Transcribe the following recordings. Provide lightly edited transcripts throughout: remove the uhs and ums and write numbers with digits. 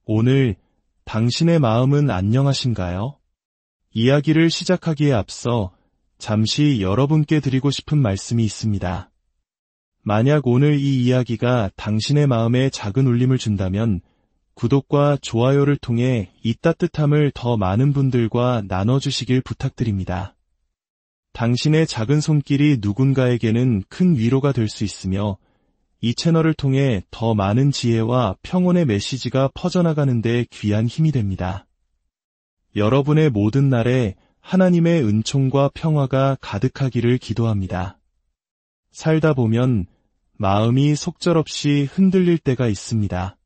오늘 당신의 마음은 안녕하신가요? 이야기를 시작하기에 앞서 잠시 여러분께 드리고 싶은 말씀이 있습니다. 만약 오늘 이 이야기가 당신의 마음에 작은 울림을 준다면 구독과 좋아요를 통해 이 따뜻함을 더 많은 분들과 나눠주시길 부탁드립니다. 당신의 작은 손길이 누군가에게는 큰 위로가 될 수 있으며 이 채널을 통해 더 많은 지혜와 평온의 메시지가 퍼져나가는 데 귀한 힘이 됩니다. 여러분의 모든 날에 하나님의 은총과 평화가 가득하기를 기도합니다. 살다 보면 마음이 속절없이 흔들릴 때가 있습니다.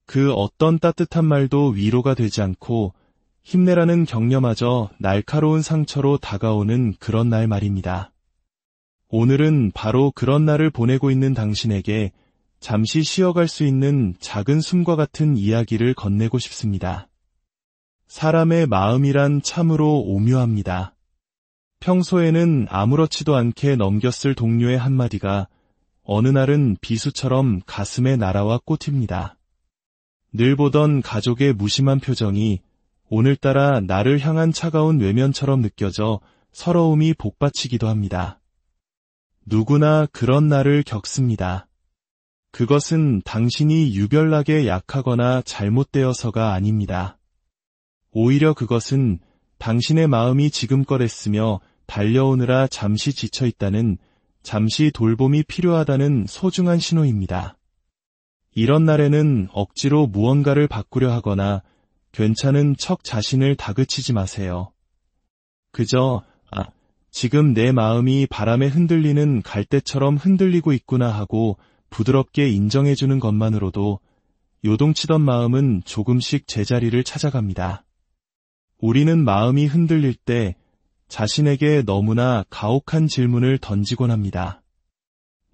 그 어떤 따뜻한 말도 위로가 되지 않고 힘내라는 격려마저 날카로운 상처로 다가오는 그런 날 말입니다. 오늘은 바로 그런 날을 보내고 있는 당신에게 잠시 쉬어갈 수 있는 작은 숨과 같은 이야기를 건네고 싶습니다. 사람의 마음이란 참으로 오묘합니다. 평소에는 아무렇지도 않게 넘겼을 동료의 한마디가 어느 날은 비수처럼 가슴에 날아와 꽂힙니다. 늘 보던 가족의 무심한 표정이 오늘따라 나를 향한 차가운 외면처럼 느껴져 서러움이 복받치기도 합니다. 누구나 그런 날을 겪습니다. 그것은 당신이 유별나게 약하거나 잘못되어서가 아닙니다. 오히려 그것은 당신의 마음이 지금껏했으며 달려오느라 잠시 지쳐있다는, 잠시 돌봄이 필요하다는 소중한 신호입니다. 이런 날에는 억지로 무언가를 바꾸려 하거나 괜찮은 척 자신을 다그치지 마세요. 그저 지금 내 마음이 바람에 흔들리는 갈대처럼 흔들리고 있구나 하고 부드럽게 인정해주는 것만으로도 요동치던 마음은 조금씩 제자리를 찾아갑니다. 우리는 마음이 흔들릴 때 자신에게 너무나 가혹한 질문을 던지곤 합니다.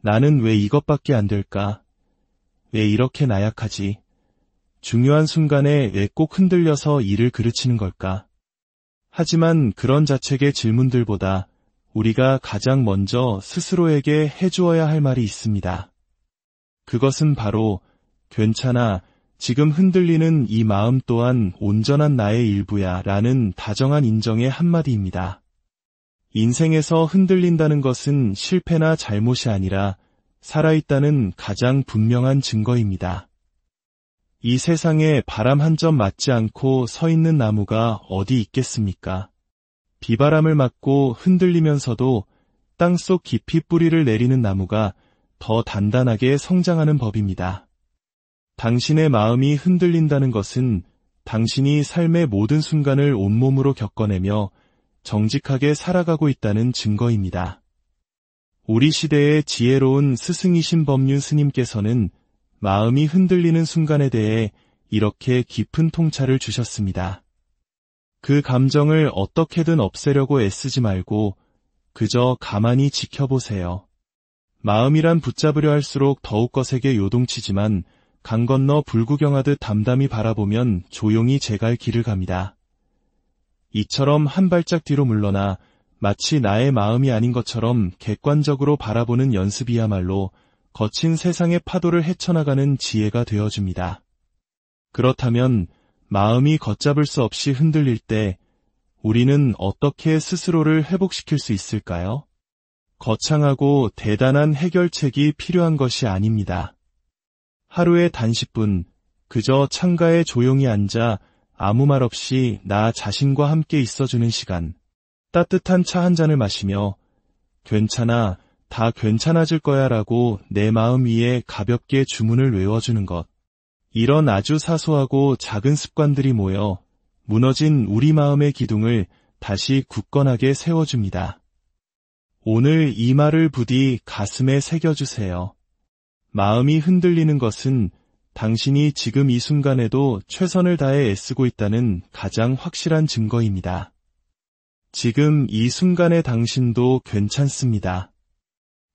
나는 왜 이것밖에 안 될까? 왜 이렇게 나약하지? 중요한 순간에 왜 꼭 흔들려서 일을 그르치는 걸까? 하지만 그런 자책의 질문들보다 우리가 가장 먼저 스스로에게 해주어야 할 말이 있습니다. 그것은 바로 괜찮아, 지금 흔들리는 이 마음 또한 온전한 나의 일부야 라는 다정한 인정의 한마디입니다. 인생에서 흔들린다는 것은 실패나 잘못이 아니라 살아있다는 가장 분명한 증거입니다. 이 세상에 바람 한 점 맞지 않고 서 있는 나무가 어디 있겠습니까? 비바람을 맞고 흔들리면서도 땅속 깊이 뿌리를 내리는 나무가 더 단단하게 성장하는 법입니다. 당신의 마음이 흔들린다는 것은 당신이 삶의 모든 순간을 온몸으로 겪어내며 정직하게 살아가고 있다는 증거입니다. 우리 시대의 지혜로운 스승이신 법륜 스님께서는 마음이 흔들리는 순간에 대해 이렇게 깊은 통찰을 주셨습니다. 그 감정을 어떻게든 없애려고 애쓰지 말고 그저 가만히 지켜보세요. 마음이란 붙잡으려 할수록 더욱 거세게 요동치지만 강 건너 불구경하듯 담담히 바라보면 조용히 제갈 길을 갑니다. 이처럼 한 발짝 뒤로 물러나 마치 나의 마음이 아닌 것처럼 객관적으로 바라보는 연습이야말로 거친 세상의 파도를 헤쳐나가는 지혜가 되어줍니다. 그렇다면 마음이 걷잡을 수 없이 흔들릴 때 우리는 어떻게 스스로를 회복시킬 수 있을까요? 거창하고 대단한 해결책이 필요한 것이 아닙니다. 하루에 단 10분 그저 창가에 조용히 앉아 아무 말 없이 나 자신과 함께 있어주는 시간, 따뜻한 차 한 잔을 마시며 괜찮아, 다 괜찮아질 거야 라고 내 마음 위에 가볍게 주문을 외워주는 것. 이런 아주 사소하고 작은 습관들이 모여 무너진 우리 마음의 기둥을 다시 굳건하게 세워줍니다. 오늘 이 말을 부디 가슴에 새겨주세요. 마음이 흔들리는 것은 당신이 지금 이 순간에도 최선을 다해 애쓰고 있다는 가장 확실한 증거입니다. 지금 이 순간의 당신도 괜찮습니다.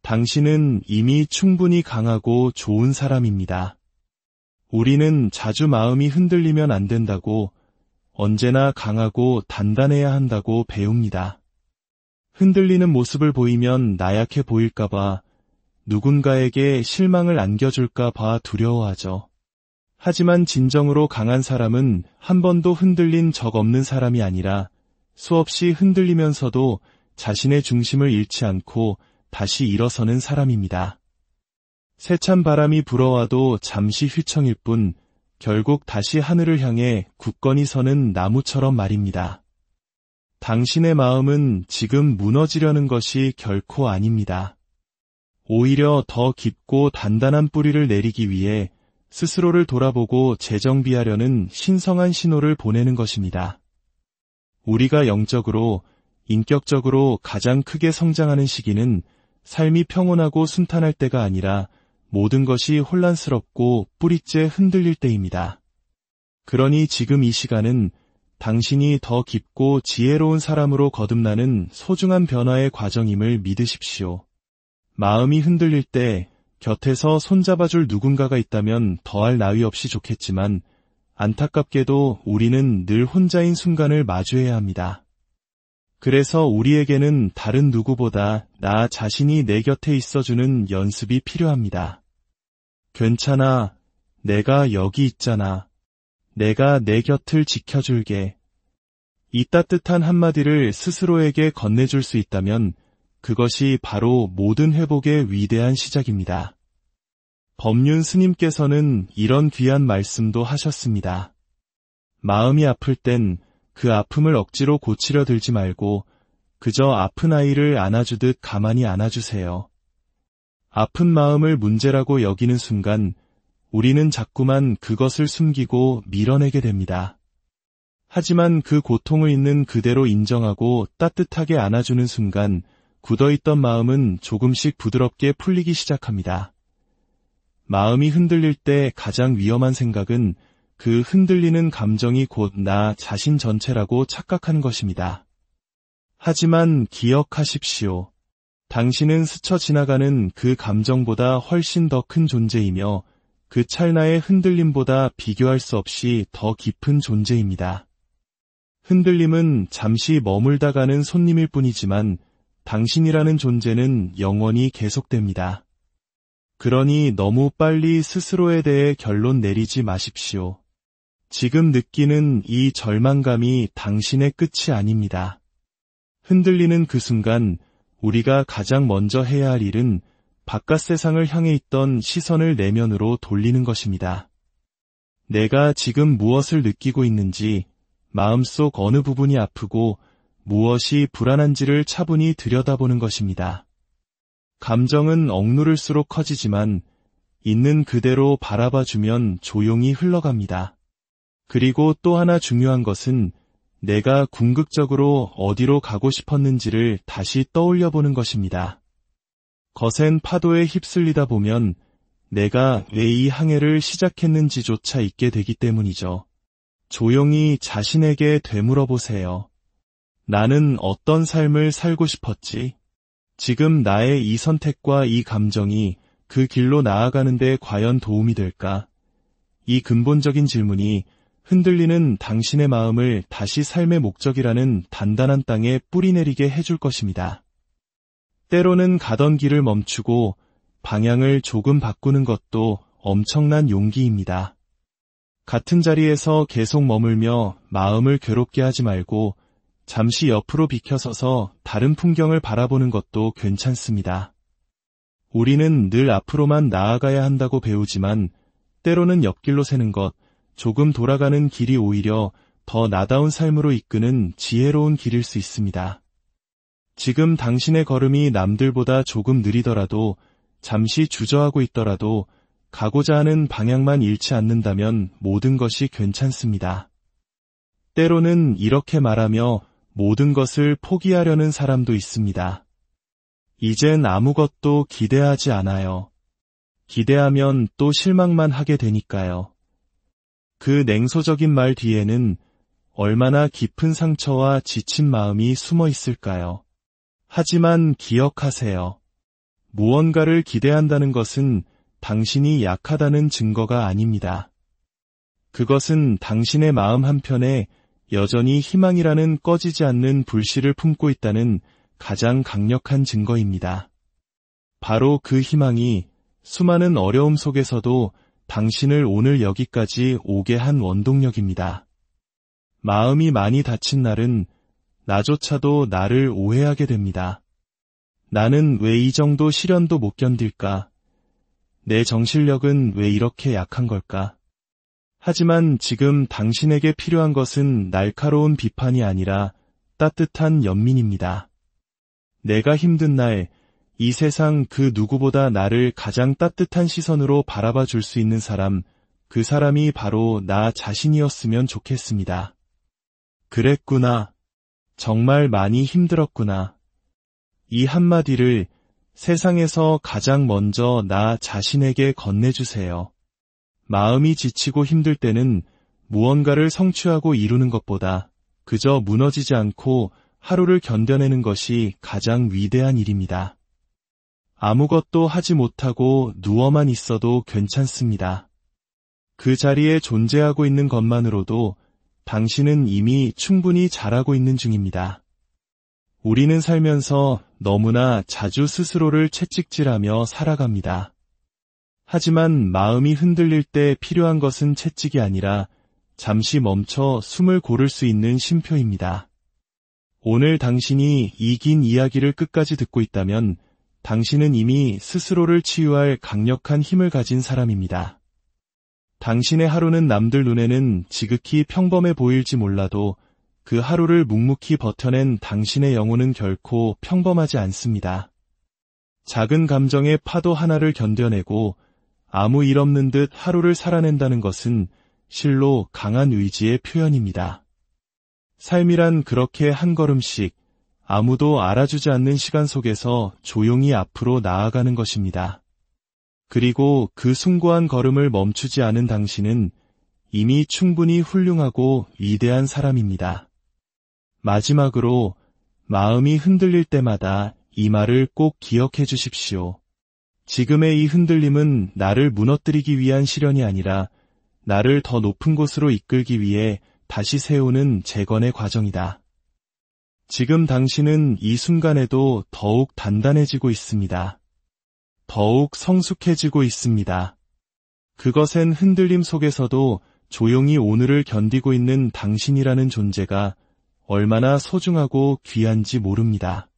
당신은 이미 충분히 강하고 좋은 사람입니다. 우리는 자주 마음이 흔들리면 안 된다고, 언제나 강하고 단단해야 한다고 배웁니다. 흔들리는 모습을 보이면 나약해 보일까봐, 누군가에게 실망을 안겨줄까봐 두려워하죠. 하지만 진정으로 강한 사람은 한 번도 흔들린 적 없는 사람이 아니라 수없이 흔들리면서도 자신의 중심을 잃지 않고 다시 일어서는 사람입니다. 세찬 바람이 불어와도 잠시 휘청일 뿐 결국 다시 하늘을 향해 굳건히 서는 나무처럼 말입니다. 당신의 마음은 지금 무너지려는 것이 결코 아닙니다. 오히려 더 깊고 단단한 뿌리를 내리기 위해 스스로를 돌아보고 재정비하려는 신성한 신호를 보내는 것입니다. 우리가 영적으로, 인격적으로 가장 크게 성장하는 시기는 삶이 평온하고 순탄할 때가 아니라 모든 것이 혼란스럽고 뿌리째 흔들릴 때입니다. 그러니 지금 이 시간은 당신이 더 깊고 지혜로운 사람으로 거듭나는 소중한 변화의 과정임을 믿으십시오. 마음이 흔들릴 때 곁에서 손잡아줄 누군가가 있다면 더할 나위 없이 좋겠지만 안타깝게도 우리는 늘 혼자인 순간을 마주해야 합니다. 그래서 우리에게는 다른 누구보다 나 자신이 내 곁에 있어주는 연습이 필요합니다. 괜찮아. 내가 여기 있잖아. 내가 내 곁을 지켜줄게. 이 따뜻한 한마디를 스스로에게 건네줄 수 있다면 그것이 바로 모든 회복의 위대한 시작입니다. 법륜 스님께서는 이런 귀한 말씀도 하셨습니다. 마음이 아플 땐 그 아픔을 억지로 고치려 들지 말고 그저 아픈 아이를 안아주듯 가만히 안아주세요. 아픈 마음을 문제라고 여기는 순간 우리는 자꾸만 그것을 숨기고 밀어내게 됩니다. 하지만 그 고통을 있는 그대로 인정하고 따뜻하게 안아주는 순간 굳어있던 마음은 조금씩 부드럽게 풀리기 시작합니다. 마음이 흔들릴 때 가장 위험한 생각은 그 흔들리는 감정이 곧 나 자신 전체라고 착각하는 것입니다. 하지만 기억하십시오. 당신은 스쳐 지나가는 그 감정보다 훨씬 더 큰 존재이며 그 찰나의 흔들림보다 비교할 수 없이 더 깊은 존재입니다. 흔들림은 잠시 머물다 가는 손님일 뿐이지만 당신이라는 존재는 영원히 계속됩니다. 그러니 너무 빨리 스스로에 대해 결론 내리지 마십시오. 지금 느끼는 이 절망감이 당신의 끝이 아닙니다. 흔들리는 그 순간 우리가 가장 먼저 해야 할 일은 바깥 세상을 향해 있던 시선을 내면으로 돌리는 것입니다. 내가 지금 무엇을 느끼고 있는지, 마음속 어느 부분이 아프고 무엇이 불안한지를 차분히 들여다보는 것입니다. 감정은 억누를수록 커지지만 있는 그대로 바라봐주면 조용히 흘러갑니다. 그리고 또 하나 중요한 것은 내가 궁극적으로 어디로 가고 싶었는지를 다시 떠올려보는 것입니다. 거센 파도에 휩쓸리다 보면 내가 왜 이 항해를 시작했는지조차 잊게 되기 때문이죠. 조용히 자신에게 되물어보세요. 나는 어떤 삶을 살고 싶었지? 지금 나의 이 선택과 이 감정이 그 길로 나아가는데 과연 도움이 될까? 이 근본적인 질문이 흔들리는 당신의 마음을 다시 삶의 목적이라는 단단한 땅에 뿌리내리게 해줄 것입니다. 때로는 가던 길을 멈추고 방향을 조금 바꾸는 것도 엄청난 용기입니다. 같은 자리에서 계속 머물며 마음을 괴롭게 하지 말고 잠시 옆으로 비켜서서 다른 풍경을 바라보는 것도 괜찮습니다. 우리는 늘 앞으로만 나아가야 한다고 배우지만 때로는 옆길로 새는 것, 조금 돌아가는 길이 오히려 더 나다운 삶으로 이끄는 지혜로운 길일 수 있습니다. 지금 당신의 걸음이 남들보다 조금 느리더라도 잠시 주저하고 있더라도 가고자 하는 방향만 잃지 않는다면 모든 것이 괜찮습니다. 때로는 이렇게 말하며 모든 것을 포기하려는 사람도 있습니다. 이젠 아무것도 기대하지 않아요. 기대하면 또 실망만 하게 되니까요. 그 냉소적인 말 뒤에는 얼마나 깊은 상처와 지친 마음이 숨어 있을까요? 하지만 기억하세요. 무언가를 기대한다는 것은 당신이 약하다는 증거가 아닙니다. 그것은 당신의 마음 한편에 여전히 희망이라는 꺼지지 않는 불씨를 품고 있다는 가장 강력한 증거입니다. 바로 그 희망이 수많은 어려움 속에서도 당신을 오늘 여기까지 오게 한 원동력입니다. 마음이 많이 다친 날은 나조차도 나를 오해하게 됩니다. 나는 왜 이 정도 시련도 못 견딜까? 내 정신력은 왜 이렇게 약한 걸까? 하지만 지금 당신에게 필요한 것은 날카로운 비판이 아니라 따뜻한 연민입니다. 내가 힘든 날, 이 세상 그 누구보다 나를 가장 따뜻한 시선으로 바라봐 줄 수 있는 사람, 그 사람이 바로 나 자신이었으면 좋겠습니다. 그랬구나. 정말 많이 힘들었구나. 이 한마디를 세상에서 가장 먼저 나 자신에게 건네주세요. 마음이 지치고 힘들 때는 무언가를 성취하고 이루는 것보다 그저 무너지지 않고 하루를 견뎌내는 것이 가장 위대한 일입니다. 아무것도 하지 못하고 누워만 있어도 괜찮습니다. 그 자리에 존재하고 있는 것만으로도 당신은 이미 충분히 잘하고 있는 중입니다. 우리는 살면서 너무나 자주 스스로를 채찍질하며 살아갑니다. 하지만 마음이 흔들릴 때 필요한 것은 채찍이 아니라 잠시 멈춰 숨을 고를 수 있는 쉼표입니다. 오늘 당신이 이 긴 이야기를 끝까지 듣고 있다면 당신은 이미 스스로를 치유할 강력한 힘을 가진 사람입니다. 당신의 하루는 남들 눈에는 지극히 평범해 보일지 몰라도 그 하루를 묵묵히 버텨낸 당신의 영혼은 결코 평범하지 않습니다. 작은 감정의 파도 하나를 견뎌내고 아무 일 없는 듯 하루를 살아낸다는 것은 실로 강한 의지의 표현입니다. 삶이란 그렇게 한 걸음씩 아무도 알아주지 않는 시간 속에서 조용히 앞으로 나아가는 것입니다. 그리고 그 숭고한 걸음을 멈추지 않은 당신은 이미 충분히 훌륭하고 위대한 사람입니다. 마지막으로 마음이 흔들릴 때마다 이 말을 꼭 기억해 주십시오. 지금의 이 흔들림은 나를 무너뜨리기 위한 시련이 아니라 나를 더 높은 곳으로 이끌기 위해 다시 세우는 재건의 과정이다. 지금 당신은 이 순간에도 더욱 단단해지고 있습니다. 더욱 성숙해지고 있습니다. 그것엔 흔들림 속에서도 조용히 오늘을 견디고 있는 당신이라는 존재가 얼마나 소중하고 귀한지 모릅니다.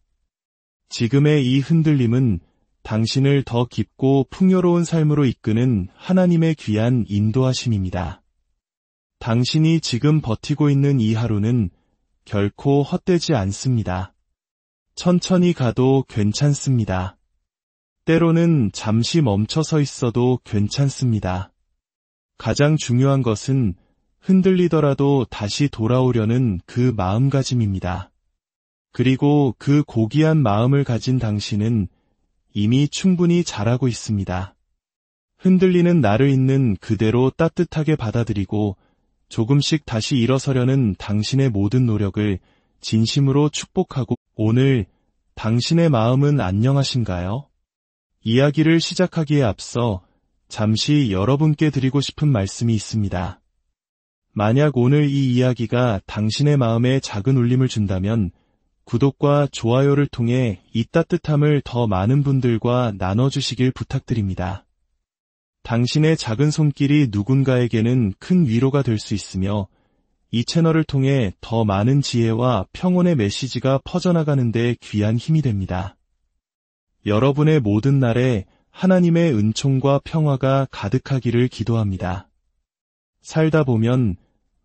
지금의 이 흔들림은 당신을 더 깊고 풍요로운 삶으로 이끄는 하나님의 귀한 인도하심입니다. 당신이 지금 버티고 있는 이 하루는 결코 헛되지 않습니다. 천천히 가도 괜찮습니다. 때로는 잠시 멈춰 서 있어도 괜찮습니다. 가장 중요한 것은 흔들리더라도 다시 돌아오려는 그 마음가짐입니다. 그리고 그 고귀한 마음을 가진 당신은 이미 충분히 잘하고 있습니다. 흔들리는 나를 있는 그대로 따뜻하게 받아들이고 조금씩 다시 일어서려는 당신의 모든 노력을 진심으로 축복하고 오늘 당신의 마음은 안녕하신가요? 이야기를 시작하기에 앞서 잠시 여러분께 드리고 싶은 말씀이 있습니다. 만약 오늘 이 이야기가 당신의 마음에 작은 울림을 준다면 구독과 좋아요를 통해 이 따뜻함을 더 많은 분들과 나눠주시길 부탁드립니다. 당신의 작은 손길이 누군가에게는 큰 위로가 될 수 있으며 이 채널을 통해 더 많은 지혜와 평온의 메시지가 퍼져나가는 데 귀한 힘이 됩니다. 여러분의 모든 날에 하나님의 은총과 평화가 가득하기를 기도합니다. 살다 보면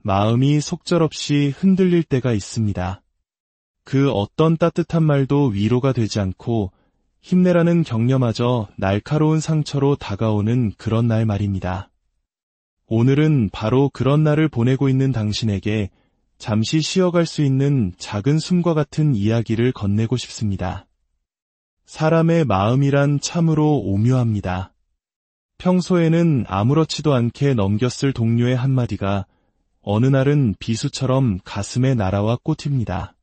마음이 속절없이 흔들릴 때가 있습니다. 그 어떤 따뜻한 말도 위로가 되지 않고 힘내라는 격려마저 날카로운 상처로 다가오는 그런 날 말입니다. 오늘은 바로 그런 날을 보내고 있는 당신에게 잠시 쉬어갈 수 있는 작은 숨과 같은 이야기를 건네고 싶습니다. 사람의 마음이란 참으로 오묘합니다. 평소에는 아무렇지도 않게 넘겼을 동료의 한마디가 어느 날은 비수처럼 가슴에 날아와 꽂힙니다.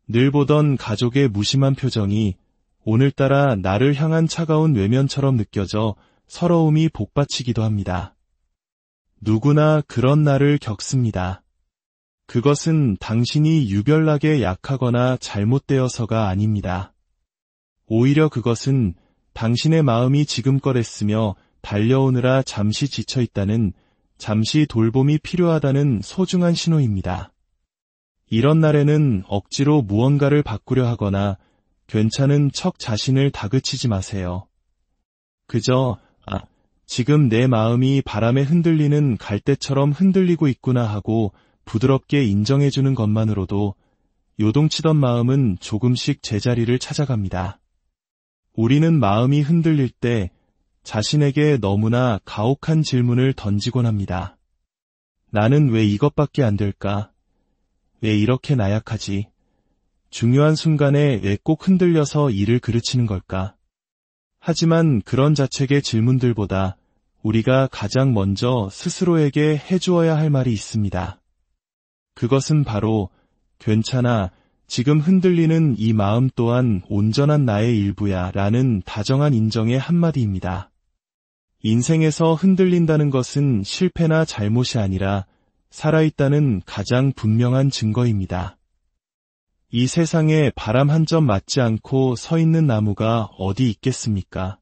늘 보던 가족의 무심한 표정이 오늘따라 나를 향한 차가운 외면처럼 느껴져 서러움이 복받치기도 합니다. 누구나 그런 날을 겪습니다. 그것은 당신이 유별나게 약하거나 잘못되어서가 아닙니다. 오히려 그것은 당신의 마음이 지금껏 애쓰며 달려오느라 잠시 지쳐 있다는, 잠시 돌봄이 필요하다는 소중한 신호입니다. 이런 날에는 억지로 무언가를 바꾸려 하거나 괜찮은 척 자신을 다그치지 마세요. 그저 지금 내 마음이 바람에 흔들리는 갈대처럼 흔들리고 있구나 하고 부드럽게 인정해주는 것만으로도 요동치던 마음은 조금씩 제자리를 찾아갑니다. 우리는 마음이 흔들릴 때 자신에게 너무나 가혹한 질문을 던지곤 합니다. 나는 왜 이것밖에 안 될까? 왜 이렇게 나약하지? 중요한 순간에 왜 꼭 흔들려서 일을 그르치는 걸까? 하지만 그런 자책의 질문들보다 우리가 가장 먼저 스스로에게 해주어야 할 말이 있습니다. 그것은 바로 괜찮아, 지금 흔들리는 이 마음 또한 온전한 나의 일부야 라는 다정한 인정의 한마디입니다. 인생에서 흔들린다는 것은 실패나 잘못이 아니라 살아있다는 가장 분명한 증거입니다. 이 세상에 바람 한 점 맞지 않고 서 있는 나무가 어디 있겠습니까?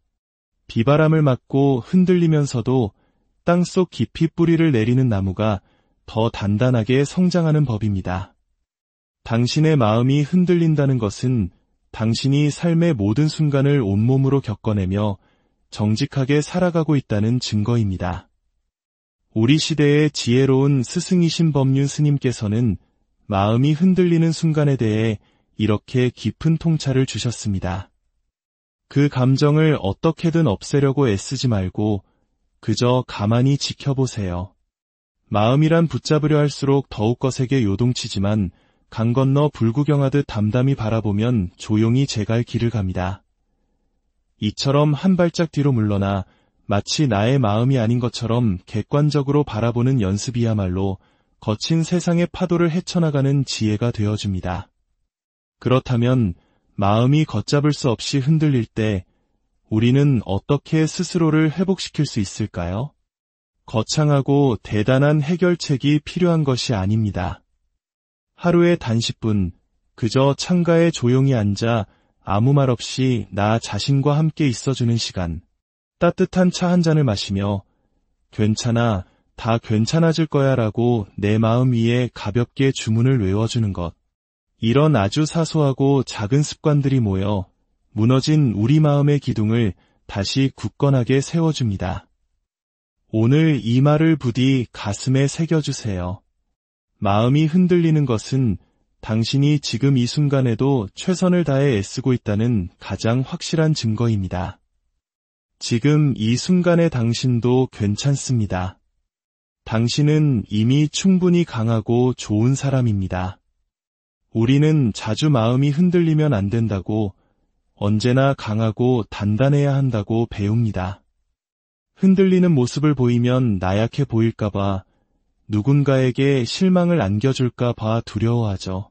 비바람을 맞고 흔들리면서도 땅속 깊이 뿌리를 내리는 나무가 더 단단하게 성장하는 법입니다. 당신의 마음이 흔들린다는 것은 당신이 삶의 모든 순간을 온몸으로 겪어내며 정직하게 살아가고 있다는 증거입니다. 우리 시대의 지혜로운 스승이신 법륜 스님께서는 마음이 흔들리는 순간에 대해 이렇게 깊은 통찰을 주셨습니다. 그 감정을 어떻게든 없애려고 애쓰지 말고 그저 가만히 지켜보세요. 마음이란 붙잡으려 할수록 더욱 거세게 요동치지만 강 건너 불구경하듯 담담히 바라보면 조용히 제갈 길을 갑니다. 이처럼 한 발짝 뒤로 물러나 마치 나의 마음이 아닌 것처럼 객관적으로 바라보는 연습이야말로 거친 세상의 파도를 헤쳐나가는 지혜가 되어줍니다. 그렇다면 마음이 걷잡을 수 없이 흔들릴 때 우리는 어떻게 스스로를 회복시킬 수 있을까요? 거창하고 대단한 해결책이 필요한 것이 아닙니다. 하루에 단 10분 그저 창가에 조용히 앉아 아무 말 없이 나 자신과 함께 있어주는 시간, 따뜻한 차 한 잔을 마시며 괜찮아, 다 괜찮아질 거야 라고 내 마음 위에 가볍게 주문을 외워주는 것. 이런 아주 사소하고 작은 습관들이 모여 무너진 우리 마음의 기둥을 다시 굳건하게 세워줍니다. 오늘 이 말을 부디 가슴에 새겨주세요. 마음이 흔들리는 것은 당신이 지금 이 순간에도 최선을 다해 애쓰고 있다는 가장 확실한 증거입니다. 지금 이 순간의 당신도 괜찮습니다. 당신은 이미 충분히 강하고 좋은 사람입니다. 우리는 자주 마음이 흔들리면 안 된다고, 언제나 강하고 단단해야 한다고 배웁니다. 흔들리는 모습을 보이면 나약해 보일까봐, 누군가에게 실망을 안겨줄까봐 두려워하죠.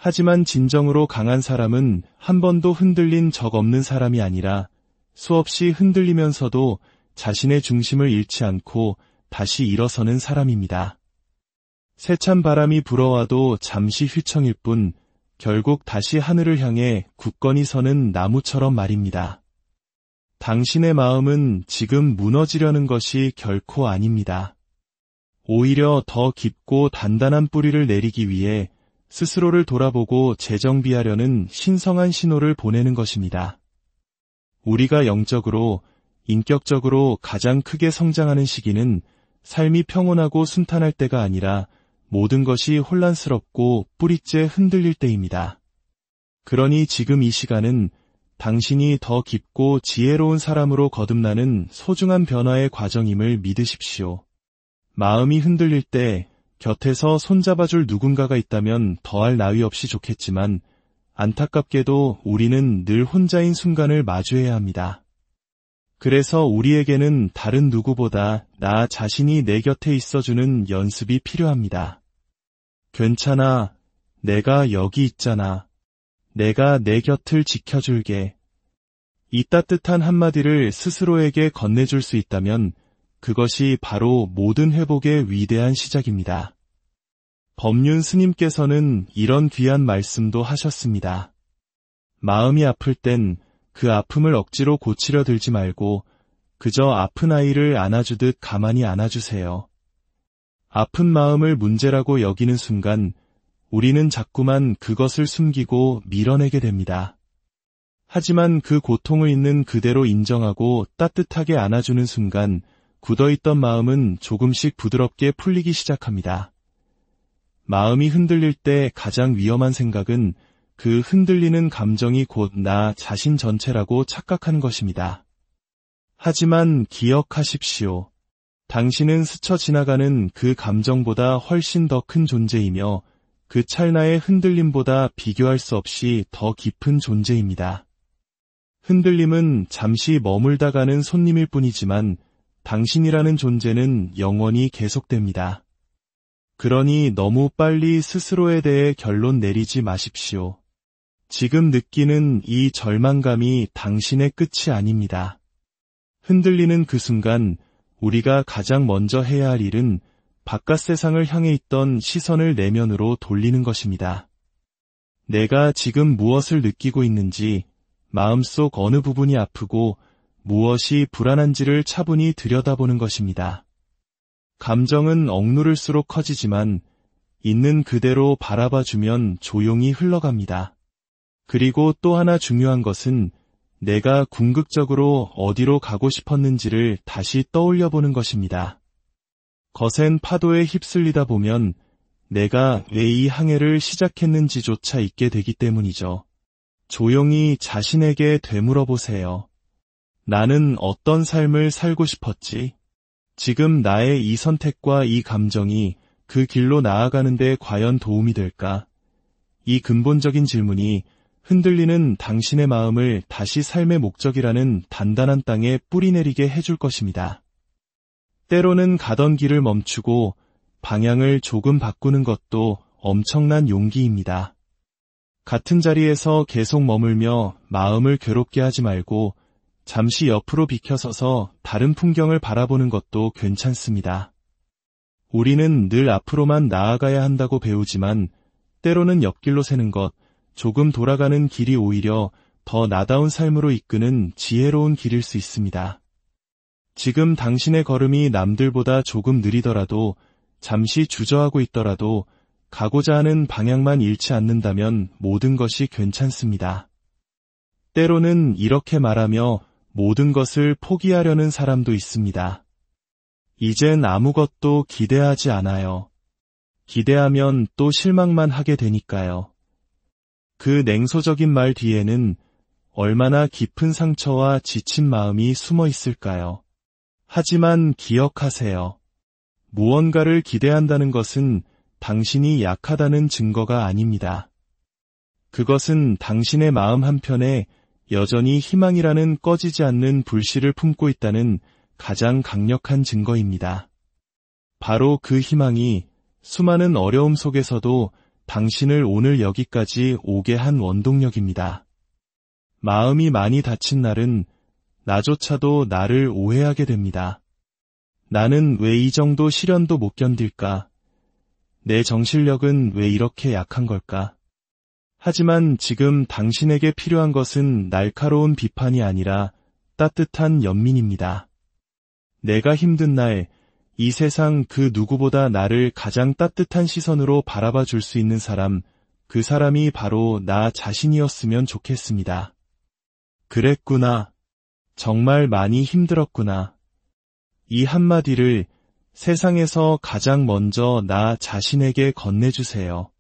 하지만 진정으로 강한 사람은 한 번도 흔들린 적 없는 사람이 아니라 수없이 흔들리면서도 자신의 중심을 잃지 않고 다시 일어서는 사람입니다. 세찬 바람이 불어와도 잠시 휘청일 뿐 결국 다시 하늘을 향해 굳건히 서는 나무처럼 말입니다. 당신의 마음은 지금 무너지려는 것이 결코 아닙니다. 오히려 더 깊고 단단한 뿌리를 내리기 위해 스스로를 돌아보고 재정비하려는 신성한 신호를 보내는 것입니다. 우리가 영적으로, 인격적으로 가장 크게 성장하는 시기는 삶이 평온하고 순탄할 때가 아니라 모든 것이 혼란스럽고 뿌리째 흔들릴 때입니다. 그러니 지금 이 시간은 당신이 더 깊고 지혜로운 사람으로 거듭나는 소중한 변화의 과정임을 믿으십시오. 마음이 흔들릴 때 곁에서 손잡아줄 누군가가 있다면 더할 나위 없이 좋겠지만 안타깝게도 우리는 늘 혼자인 순간을 마주해야 합니다. 그래서 우리에게는 다른 누구보다 나 자신이 내 곁에 있어주는 연습이 필요합니다. 괜찮아, 내가 여기 있잖아. 내가 내 곁을 지켜줄게. 이 따뜻한 한마디를 스스로에게 건네줄 수 있다면 그것이 바로 모든 회복의 위대한 시작입니다. 법륜 스님께서는 이런 귀한 말씀도 하셨습니다. 마음이 아플 땐 그 아픔을 억지로 고치려 들지 말고 그저 아픈 아이를 안아주듯 가만히 안아주세요. 아픈 마음을 문제라고 여기는 순간 우리는 자꾸만 그것을 숨기고 밀어내게 됩니다. 하지만 그 고통을 있는 그대로 인정하고 따뜻하게 안아주는 순간 굳어있던 마음은 조금씩 부드럽게 풀리기 시작합니다. 마음이 흔들릴 때 가장 위험한 생각은 그 흔들리는 감정이 곧 나 자신 전체라고 착각하는 것입니다. 하지만 기억하십시오. 당신은 스쳐 지나가는 그 감정보다 훨씬 더 큰 존재이며 그 찰나의 흔들림보다 비교할 수 없이 더 깊은 존재입니다. 흔들림은 잠시 머물다 가는 손님일 뿐이지만 당신이라는 존재는 영원히 계속됩니다. 그러니 너무 빨리 스스로에 대해 결론 내리지 마십시오. 지금 느끼는 이 절망감이 당신의 끝이 아닙니다. 흔들리는 그 순간 우리가 가장 먼저 해야 할 일은 바깥 세상을 향해 있던 시선을 내면으로 돌리는 것입니다. 내가 지금 무엇을 느끼고 있는지, 마음속 어느 부분이 아프고 무엇이 불안한지를 차분히 들여다보는 것입니다. 감정은 억누를수록 커지지만 있는 그대로 바라봐주면 조용히 흘러갑니다. 그리고 또 하나 중요한 것은 내가 궁극적으로 어디로 가고 싶었는지를 다시 떠올려보는 것입니다. 거센 파도에 휩쓸리다 보면 내가 왜 이 항해를 시작했는지조차 잊게 되기 때문이죠. 조용히 자신에게 되물어보세요. 나는 어떤 삶을 살고 싶었지? 지금 나의 이 선택과 이 감정이 그 길로 나아가는데 과연 도움이 될까? 이 근본적인 질문이 흔들리는 당신의 마음을 다시 삶의 목적이라는 단단한 땅에 뿌리내리게 해줄 것입니다. 때로는 가던 길을 멈추고 방향을 조금 바꾸는 것도 엄청난 용기입니다. 같은 자리에서 계속 머물며 마음을 괴롭게 하지 말고 잠시 옆으로 비켜서서 다른 풍경을 바라보는 것도 괜찮습니다. 우리는 늘 앞으로만 나아가야 한다고 배우지만 때로는 옆길로 새는 것, 조금 돌아가는 길이 오히려 더 나다운 삶으로 이끄는 지혜로운 길일 수 있습니다. 지금 당신의 걸음이 남들보다 조금 느리더라도, 잠시 주저하고 있더라도 가고자 하는 방향만 잃지 않는다면 모든 것이 괜찮습니다. 때로는 이렇게 말하며 모든 것을 포기하려는 사람도 있습니다. 이젠 아무것도 기대하지 않아요. 기대하면 또 실망만 하게 되니까요. 그 냉소적인 말 뒤에는 얼마나 깊은 상처와 지친 마음이 숨어 있을까요? 하지만 기억하세요. 무언가를 기대한다는 것은 당신이 약하다는 증거가 아닙니다. 그것은 당신의 마음 한편에 여전히 희망이라는 꺼지지 않는 불씨를 품고 있다는 가장 강력한 증거입니다. 바로 그 희망이 수많은 어려움 속에서도 당신을 오늘 여기까지 오게 한 원동력입니다. 마음이 많이 다친 날은 나조차도 나를 오해하게 됩니다. 나는 왜 이 정도 시련도 못 견딜까? 내 정신력은 왜 이렇게 약한 걸까? 하지만 지금 당신에게 필요한 것은 날카로운 비판이 아니라 따뜻한 연민입니다. 내가 힘든 날, 이 세상 그 누구보다 나를 가장 따뜻한 시선으로 바라봐 줄 수 있는 사람, 그 사람이 바로 나 자신이었으면 좋겠습니다. 그랬구나. 정말 많이 힘들었구나. 이 한마디를 세상에서 가장 먼저 나 자신에게 건네주세요.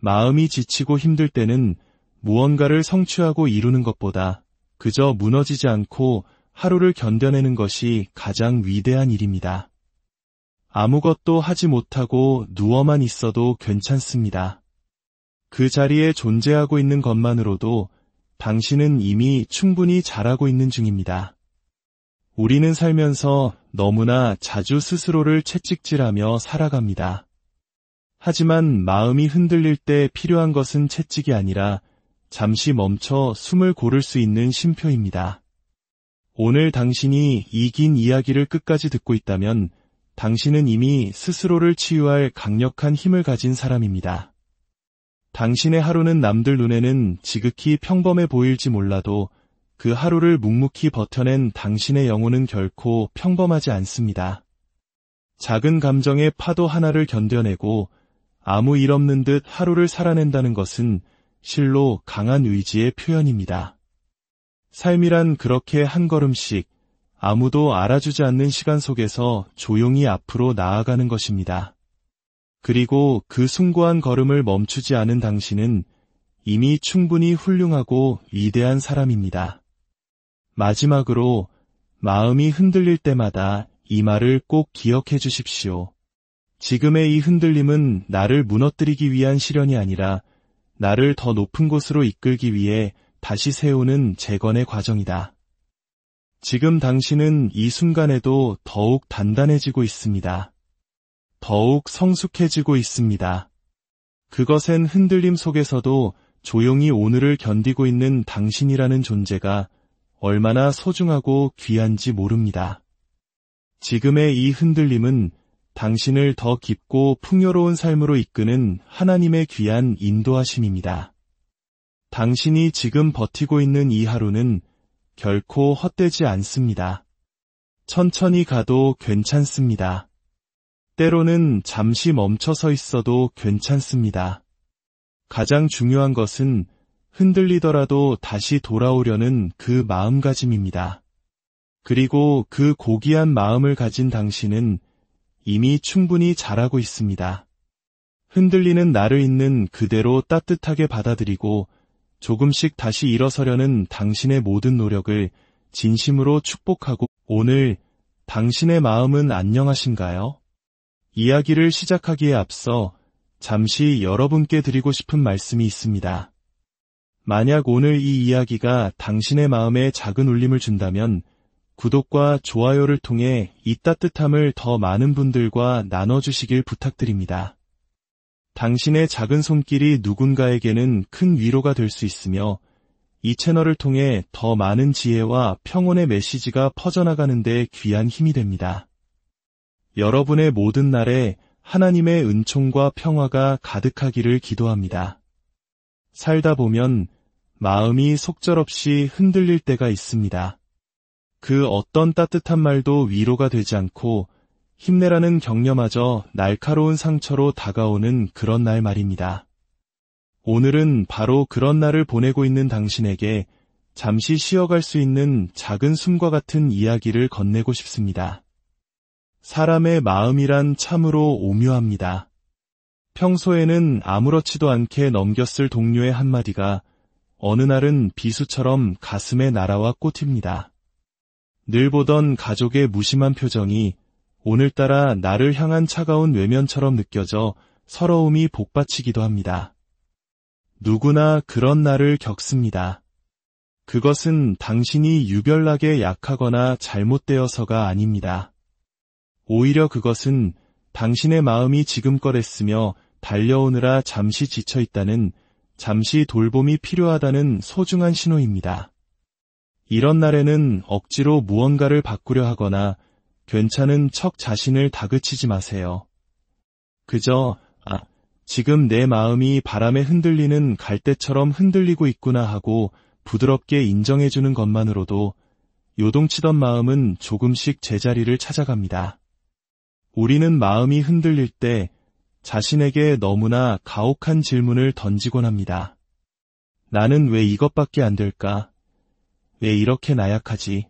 마음이 지치고 힘들 때는 무언가를 성취하고 이루는 것보다 그저 무너지지 않고 하루를 견뎌내는 것이 가장 위대한 일입니다. 아무것도 하지 못하고 누워만 있어도 괜찮습니다. 그 자리에 존재하고 있는 것만으로도 당신은 이미 충분히 잘하고 있는 중입니다. 우리는 살면서 너무나 자주 스스로를 채찍질하며 살아갑니다. 하지만 마음이 흔들릴 때 필요한 것은 채찍이 아니라 잠시 멈춰 숨을 고를 수 있는 쉼표입니다. 오늘 당신이 이 긴 이야기를 끝까지 듣고 있다면 당신은 이미 스스로를 치유할 강력한 힘을 가진 사람입니다. 당신의 하루는 남들 눈에는 지극히 평범해 보일지 몰라도 그 하루를 묵묵히 버텨낸 당신의 영혼은 결코 평범하지 않습니다. 작은 감정의 파도 하나를 견뎌내고 아무 일 없는 듯 하루를 살아낸다는 것은 실로 강한 의지의 표현입니다. 삶이란 그렇게 한 걸음씩 아무도 알아주지 않는 시간 속에서 조용히 앞으로 나아가는 것입니다. 그리고 그 숭고한 걸음을 멈추지 않은 당신은 이미 충분히 훌륭하고 위대한 사람입니다. 마지막으로 마음이 흔들릴 때마다 이 말을 꼭 기억해 주십시오. 지금의 이 흔들림은 나를 무너뜨리기 위한 시련이 아니라 나를 더 높은 곳으로 이끌기 위해 다시 세우는 재건의 과정이다. 지금 당신은 이 순간에도 더욱 단단해지고 있습니다. 더욱 성숙해지고 있습니다. 그것엔 흔들림 속에서도 조용히 오늘을 견디고 있는 당신이라는 존재가 얼마나 소중하고 귀한지 모릅니다. 지금의 이 흔들림은 당신을 더 깊고 풍요로운 삶으로 이끄는 하나님의 귀한 인도하심입니다. 당신이 지금 버티고 있는 이 하루는 결코 헛되지 않습니다. 천천히 가도 괜찮습니다. 때로는 잠시 멈춰서 있어도 괜찮습니다. 가장 중요한 것은 흔들리더라도 다시 돌아오려는 그 마음가짐입니다. 그리고 그 고귀한 마음을 가진 당신은 이미 충분히 잘하고 있습니다. 흔들리는 나를 있는 그대로 따뜻하게 받아들이고 조금씩 다시 일어서려는 당신의 모든 노력을 진심으로 축복하고 오늘 당신의 마음은 안녕하신가요? 이야기를 시작하기에 앞서 잠시 여러분께 드리고 싶은 말씀이 있습니다. 만약 오늘 이 이야기가 당신의 마음에 작은 울림을 준다면 구독과 좋아요를 통해 이 따뜻함을 더 많은 분들과 나눠주시길 부탁드립니다. 당신의 작은 손길이 누군가에게는 큰 위로가 될 수 있으며 이 채널을 통해 더 많은 지혜와 평온의 메시지가 퍼져나가는 데 귀한 힘이 됩니다. 여러분의 모든 날에 하나님의 은총과 평화가 가득하기를 기도합니다. 살다 보면 마음이 속절없이 흔들릴 때가 있습니다. 그 어떤 따뜻한 말도 위로가 되지 않고 힘내라는 격려마저 날카로운 상처로 다가오는 그런 날 말입니다. 오늘은 바로 그런 날을 보내고 있는 당신에게 잠시 쉬어갈 수 있는 작은 숨과 같은 이야기를 건네고 싶습니다. 사람의 마음이란 참으로 오묘합니다. 평소에는 아무렇지도 않게 넘겼을 동료의 한마디가 어느 날은 비수처럼 가슴에 날아와 꽂힙니다. 늘 보던 가족의 무심한 표정이 오늘따라 나를 향한 차가운 외면처럼 느껴져 서러움이 복받치기도 합니다. 누구나 그런 날을 겪습니다. 그것은 당신이 유별나게 약하거나 잘못되어서가 아닙니다. 오히려 그것은 당신의 마음이 지금껏 애쓰며 달려오느라 잠시 지쳐있다는, 잠시 돌봄이 필요하다는 소중한 신호입니다. 이런 날에는 억지로 무언가를 바꾸려 하거나 괜찮은 척 자신을 다그치지 마세요. 그저 지금 내 마음이 바람에 흔들리는 갈대처럼 흔들리고 있구나 하고 부드럽게 인정해주는 것만으로도 요동치던 마음은 조금씩 제자리를 찾아갑니다. 우리는 마음이 흔들릴 때 자신에게 너무나 가혹한 질문을 던지곤 합니다. 나는 왜 이것밖에 안 될까? 왜 이렇게 나약하지?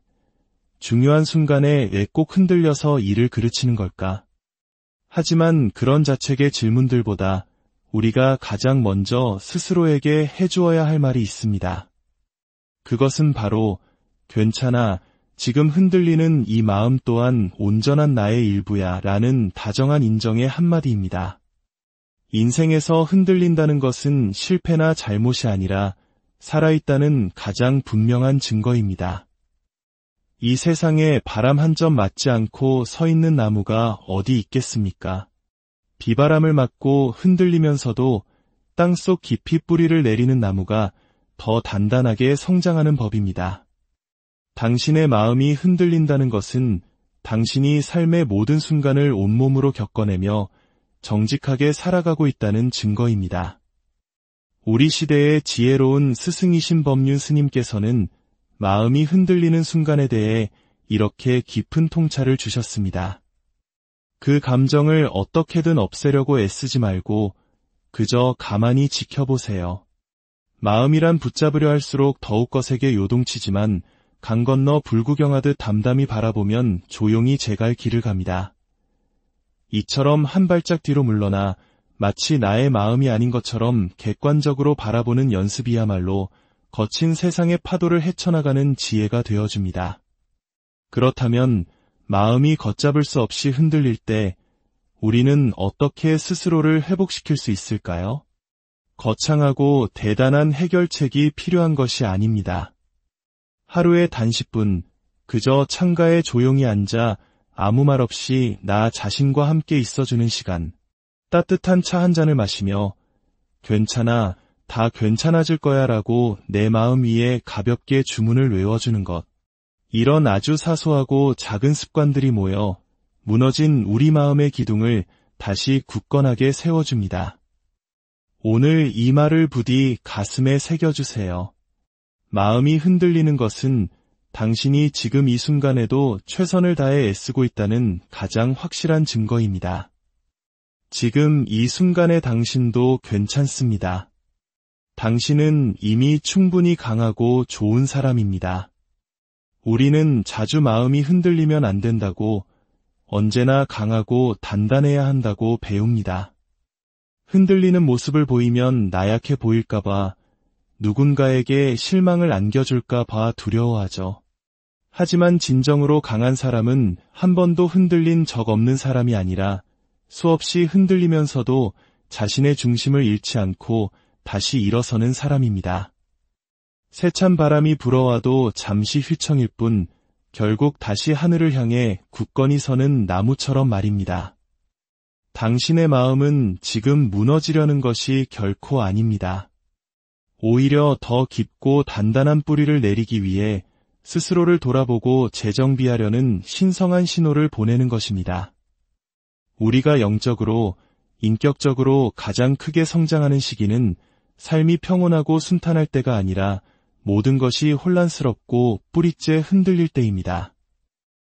중요한 순간에 왜 꼭 흔들려서 일을 그르치는 걸까? 하지만 그런 자책의 질문들보다 우리가 가장 먼저 스스로에게 해주어야 할 말이 있습니다. 그것은 바로 괜찮아, 지금 흔들리는 이 마음 또한 온전한 나의 일부야 라는 다정한 인정의 한마디입니다. 인생에서 흔들린다는 것은 실패나 잘못이 아니라 살아있다는 가장 분명한 증거입니다. 이 세상에 바람 한 점 맞지 않고 서 있는 나무가 어디 있겠습니까? 비바람을 맞고 흔들리면서도 땅속 깊이 뿌리를 내리는 나무가 더 단단하게 성장하는 법입니다. 당신의 마음이 흔들린다는 것은 당신이 삶의 모든 순간을 온몸으로 겪어내며 정직하게 살아가고 있다는 증거입니다. 우리 시대의 지혜로운 스승이신 법륜 스님께서는 마음이 흔들리는 순간에 대해 이렇게 깊은 통찰을 주셨습니다. 그 감정을 어떻게든 없애려고 애쓰지 말고 그저 가만히 지켜보세요. 마음이란 붙잡으려 할수록 더욱 거세게 요동치지만 강 건너 불구경하듯 담담히 바라보면 조용히 제갈 길을 갑니다. 이처럼 한 발짝 뒤로 물러나 마치 나의 마음이 아닌 것처럼 객관적으로 바라보는 연습이야말로 거친 세상의 파도를 헤쳐나가는 지혜가 되어줍니다. 그렇다면 마음이 걷잡을 수 없이 흔들릴 때 우리는 어떻게 스스로를 회복시킬 수 있을까요? 거창하고 대단한 해결책이 필요한 것이 아닙니다. 하루에 단 10분 그저 창가에 조용히 앉아 아무 말 없이 나 자신과 함께 있어주는 시간, 따뜻한 차 한 잔을 마시며 괜찮아, 다 괜찮아질 거야 라고 내 마음 위에 가볍게 주문을 외워주는 것. 이런 아주 사소하고 작은 습관들이 모여 무너진 우리 마음의 기둥을 다시 굳건하게 세워줍니다. 오늘 이 말을 부디 가슴에 새겨주세요. 마음이 흔들리는 것은 당신이 지금 이 순간에도 최선을 다해 애쓰고 있다는 가장 확실한 증거입니다. 지금 이 순간의 당신도 괜찮습니다. 당신은 이미 충분히 강하고 좋은 사람입니다. 우리는 자주 마음이 흔들리면 안 된다고, 언제나 강하고 단단해야 한다고 배웁니다. 흔들리는 모습을 보이면 나약해 보일까봐, 누군가에게 실망을 안겨줄까봐 두려워하죠. 하지만 진정으로 강한 사람은 한 번도 흔들린 적 없는 사람이 아니라 수없이 흔들리면서도 자신의 중심을 잃지 않고 다시 일어서는 사람입니다. 세찬 바람이 불어와도 잠시 휘청일 뿐 결국 다시 하늘을 향해 굳건히 서는 나무처럼 말입니다. 당신의 마음은 지금 무너지려는 것이 결코 아닙니다. 오히려 더 깊고 단단한 뿌리를 내리기 위해 스스로를 돌아보고 재정비하려는 신성한 신호를 보내는 것입니다. 우리가 영적으로, 인격적으로 가장 크게 성장하는 시기는 삶이 평온하고 순탄할 때가 아니라 모든 것이 혼란스럽고 뿌리째 흔들릴 때입니다.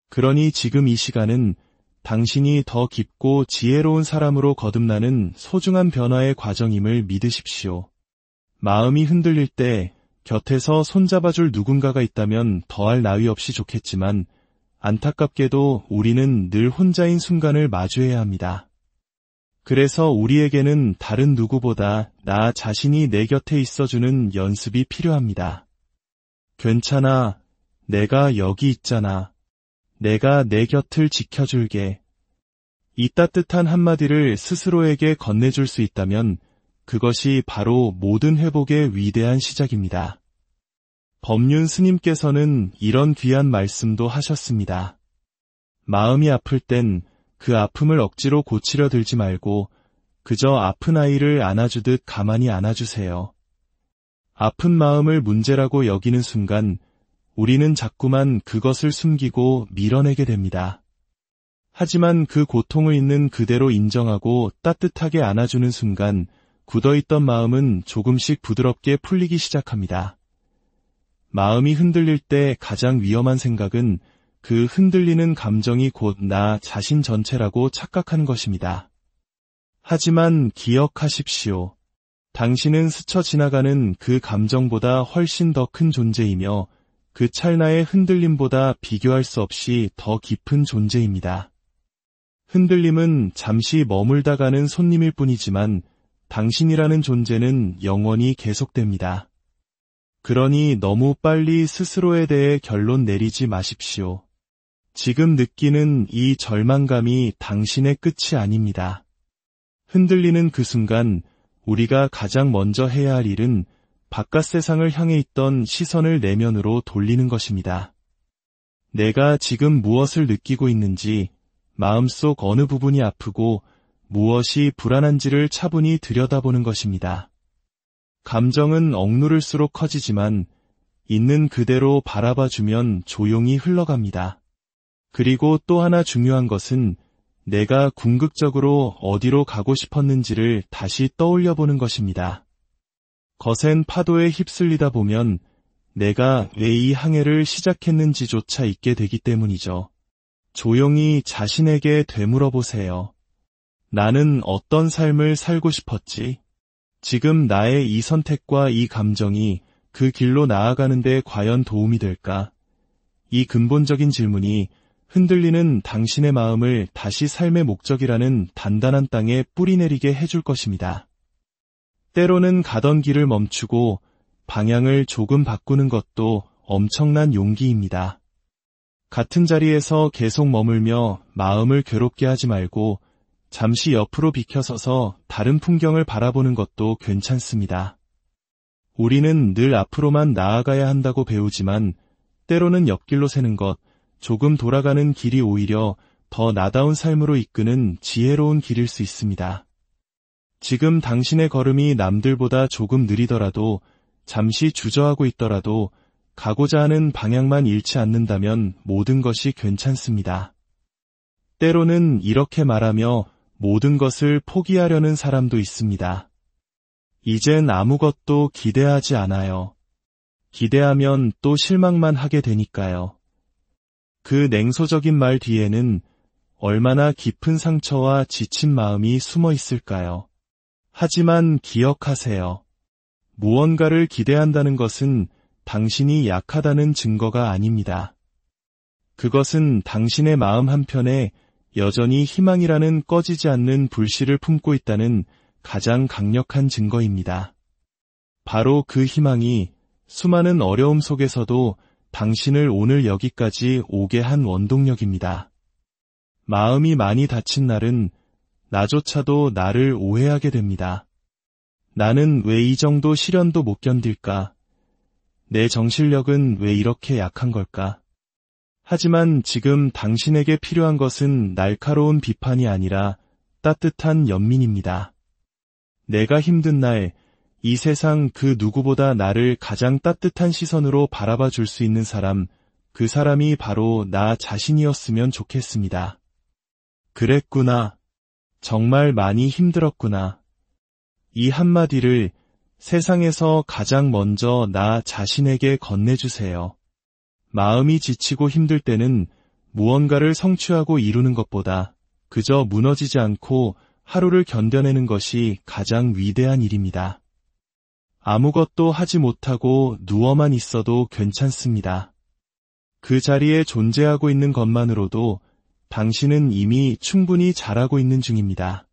그러니 지금 이 시간은 당신이 더 깊고 지혜로운 사람으로 거듭나는 소중한 변화의 과정임을 믿으십시오. 마음이 흔들릴 때 곁에서 손잡아줄 누군가가 있다면 더할 나위 없이 좋겠지만 안타깝게도 우리는 늘 혼자인 순간을 마주해야 합니다. 그래서 우리에게는 다른 누구보다 나 자신이 내 곁에 있어주는 연습이 필요합니다. 괜찮아, 내가 여기 있잖아. 내가 내 곁을 지켜줄게. 이 따뜻한 한마디를 스스로에게 건네줄 수 있다면 그것이 바로 모든 회복의 위대한 시작입니다. 법륜 스님께서는 이런 귀한 말씀도 하셨습니다. 마음이 아플 땐 그 아픔을 억지로 고치려 들지 말고 그저 아픈 아이를 안아주듯 가만히 안아주세요. 아픈 마음을 문제라고 여기는 순간 우리는 자꾸만 그것을 숨기고 밀어내게 됩니다. 하지만 그 고통을 있는 그대로 인정하고 따뜻하게 안아주는 순간 굳어있던 마음은 조금씩 부드럽게 풀리기 시작합니다. 마음이 흔들릴 때 가장 위험한 생각은 그 흔들리는 감정이 곧 나 자신 전체라고 착각하는 것입니다. 하지만 기억하십시오. 당신은 스쳐 지나가는 그 감정보다 훨씬 더 큰 존재이며 그 찰나의 흔들림보다 비교할 수 없이 더 깊은 존재입니다. 흔들림은 잠시 머물다 가는 손님일 뿐이지만 당신이라는 존재는 영원히 계속됩니다. 그러니 너무 빨리 스스로에 대해 결론 내리지 마십시오. 지금 느끼는 이 절망감이 당신의 끝이 아닙니다. 흔들리는 그 순간 우리가 가장 먼저 해야 할 일은 바깥 세상을 향해 있던 시선을 내면으로 돌리는 것입니다. 내가 지금 무엇을 느끼고 있는지, 마음속 어느 부분이 아프고 무엇이 불안한지를 차분히 들여다보는 것입니다. 감정은 억누를수록 커지지만 있는 그대로 바라봐주면 조용히 흘러갑니다. 그리고 또 하나 중요한 것은 내가 궁극적으로 어디로 가고 싶었는지를 다시 떠올려보는 것입니다. 거센 파도에 휩쓸리다 보면 내가 왜 이 항해를 시작했는지조차 잊게 되기 때문이죠. 조용히 자신에게 되물어보세요. 나는 어떤 삶을 살고 싶었지? 지금 나의 이 선택과 이 감정이 그 길로 나아가는데 과연 도움이 될까? 이 근본적인 질문이 흔들리는 당신의 마음을 다시 삶의 목적이라는 단단한 땅에 뿌리내리게 해줄 것입니다. 때로는 가던 길을 멈추고 방향을 조금 바꾸는 것도 엄청난 용기입니다. 같은 자리에서 계속 머물며 마음을 괴롭게 하지 말고 잠시 옆으로 비켜서서 다른 풍경을 바라보는 것도 괜찮습니다. 우리는 늘 앞으로만 나아가야 한다고 배우지만 때로는 옆길로 새는 것, 조금 돌아가는 길이 오히려 더 나다운 삶으로 이끄는 지혜로운 길일 수 있습니다. 지금 당신의 걸음이 남들보다 조금 느리더라도, 잠시 주저하고 있더라도 가고자 하는 방향만 잃지 않는다면 모든 것이 괜찮습니다. 때로는 이렇게 말하며 모든 것을 포기하려는 사람도 있습니다. 이젠 아무것도 기대하지 않아요. 기대하면 또 실망만 하게 되니까요. 그 냉소적인 말 뒤에는 얼마나 깊은 상처와 지친 마음이 숨어 있을까요? 하지만 기억하세요. 무언가를 기대한다는 것은 당신이 약하다는 증거가 아닙니다. 그것은 당신의 마음 한편에 여전히 희망이라는 꺼지지 않는 불씨를 품고 있다는 가장 강력한 증거입니다. 바로 그 희망이 수많은 어려움 속에서도 당신을 오늘 여기까지 오게 한 원동력입니다. 마음이 많이 다친 날은 나조차도 나를 오해하게 됩니다. 나는 왜 이 정도 시련도 못 견딜까? 내 정신력은 왜 이렇게 약한 걸까? 하지만 지금 당신에게 필요한 것은 날카로운 비판이 아니라 따뜻한 연민입니다. 내가 힘든 날, 이 세상 그 누구보다 나를 가장 따뜻한 시선으로 바라봐 줄 수 있는 사람, 그 사람이 바로 나 자신이었으면 좋겠습니다. 그랬구나. 정말 많이 힘들었구나. 이 한마디를 세상에서 가장 먼저 나 자신에게 건네주세요. 마음이 지치고 힘들 때는 무언가를 성취하고 이루는 것보다 그저 무너지지 않고 하루를 견뎌내는 것이 가장 위대한 일입니다. 아무것도 하지 못하고 누워만 있어도 괜찮습니다. 그 자리에 존재하고 있는 것만으로도 당신은 이미 충분히 잘하고 있는 중입니다.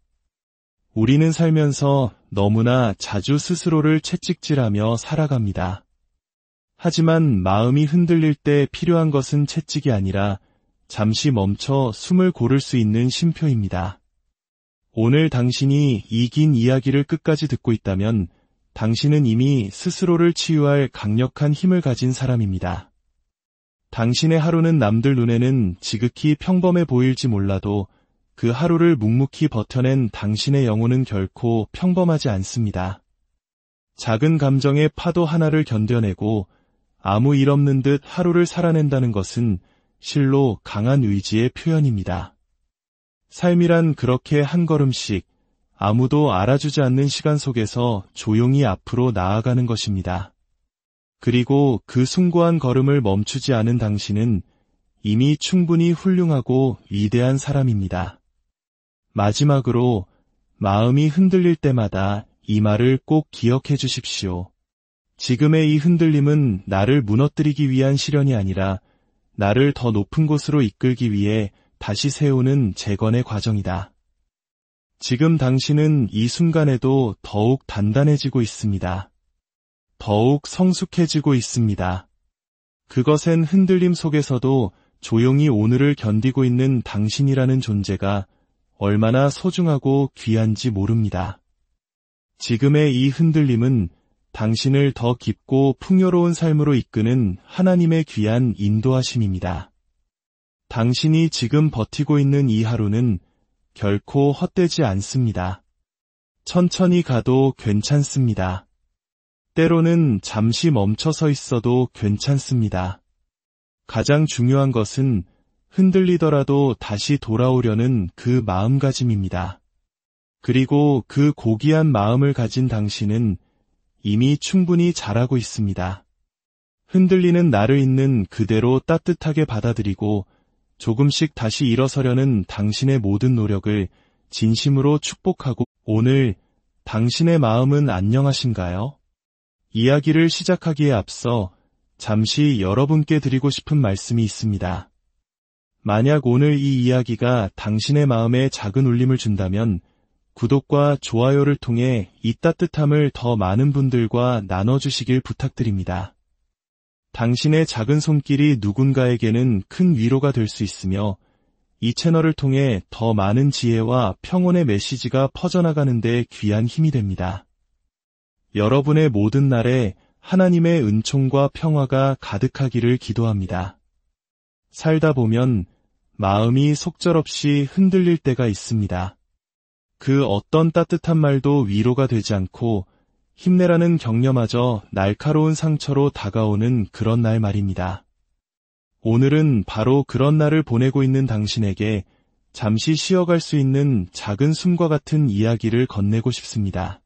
우리는 살면서 너무나 자주 스스로를 채찍질하며 살아갑니다. 하지만 마음이 흔들릴 때 필요한 것은 채찍이 아니라 잠시 멈춰 숨을 고를 수 있는 쉼표입니다. 오늘 당신이 이 긴 이야기를 끝까지 듣고 있다면 당신은 이미 스스로를 치유할 강력한 힘을 가진 사람입니다. 당신의 하루는 남들 눈에는 지극히 평범해 보일지 몰라도 그 하루를 묵묵히 버텨낸 당신의 영혼은 결코 평범하지 않습니다. 작은 감정의 파도 하나를 견뎌내고 아무 일 없는 듯 하루를 살아낸다는 것은 실로 강한 의지의 표현입니다. 삶이란 그렇게 한 걸음씩 아무도 알아주지 않는 시간 속에서 조용히 앞으로 나아가는 것입니다. 그리고 그 숭고한 걸음을 멈추지 않은 당신은 이미 충분히 훌륭하고 위대한 사람입니다. 마지막으로 마음이 흔들릴 때마다 이 말을 꼭 기억해 주십시오. 지금의 이 흔들림은 나를 무너뜨리기 위한 시련이 아니라 나를 더 높은 곳으로 이끌기 위해 다시 세우는 재건의 과정이다. 지금 당신은 이 순간에도 더욱 단단해지고 있습니다. 더욱 성숙해지고 있습니다. 그것엔 흔들림 속에서도 조용히 오늘을 견디고 있는 당신이라는 존재가 얼마나 소중하고 귀한지 모릅니다. 지금의 이 흔들림은 당신을 더 깊고 풍요로운 삶으로 이끄는 하나님의 귀한 인도하심입니다. 당신이 지금 버티고 있는 이 하루는 결코 헛되지 않습니다. 천천히 가도 괜찮습니다. 때로는 잠시 멈춰서 있어도 괜찮습니다. 가장 중요한 것은 흔들리더라도 다시 돌아오려는 그 마음가짐입니다. 그리고 그 고귀한 마음을 가진 당신은 이미 충분히 잘하고 있습니다. 흔들리는 나를 있는 그대로 따뜻하게 받아들이고 조금씩 다시 일어서려는 당신의 모든 노력을 진심으로 축복하고 오늘 당신의 마음은 안녕하신가요? 이야기를 시작하기에 앞서 잠시 여러분께 드리고 싶은 말씀이 있습니다. 만약 오늘 이 이야기가 당신의 마음에 작은 울림을 준다면 구독과 좋아요를 통해 이 따뜻함을 더 많은 분들과 나눠주시길 부탁드립니다. 당신의 작은 손길이 누군가에게는 큰 위로가 될 수 있으며 이 채널을 통해 더 많은 지혜와 평온의 메시지가 퍼져나가는 데 귀한 힘이 됩니다. 여러분의 모든 날에 하나님의 은총과 평화가 가득하기를 기도합니다. 살다 보면 마음이 속절없이 흔들릴 때가 있습니다. 그 어떤 따뜻한 말도 위로가 되지 않고 힘내라는 격려마저 날카로운 상처로 다가오는 그런 날 말입니다. 오늘은 바로 그런 날을 보내고 있는 당신에게 잠시 쉬어갈 수 있는 작은 숨과 같은 이야기를 건네고 싶습니다.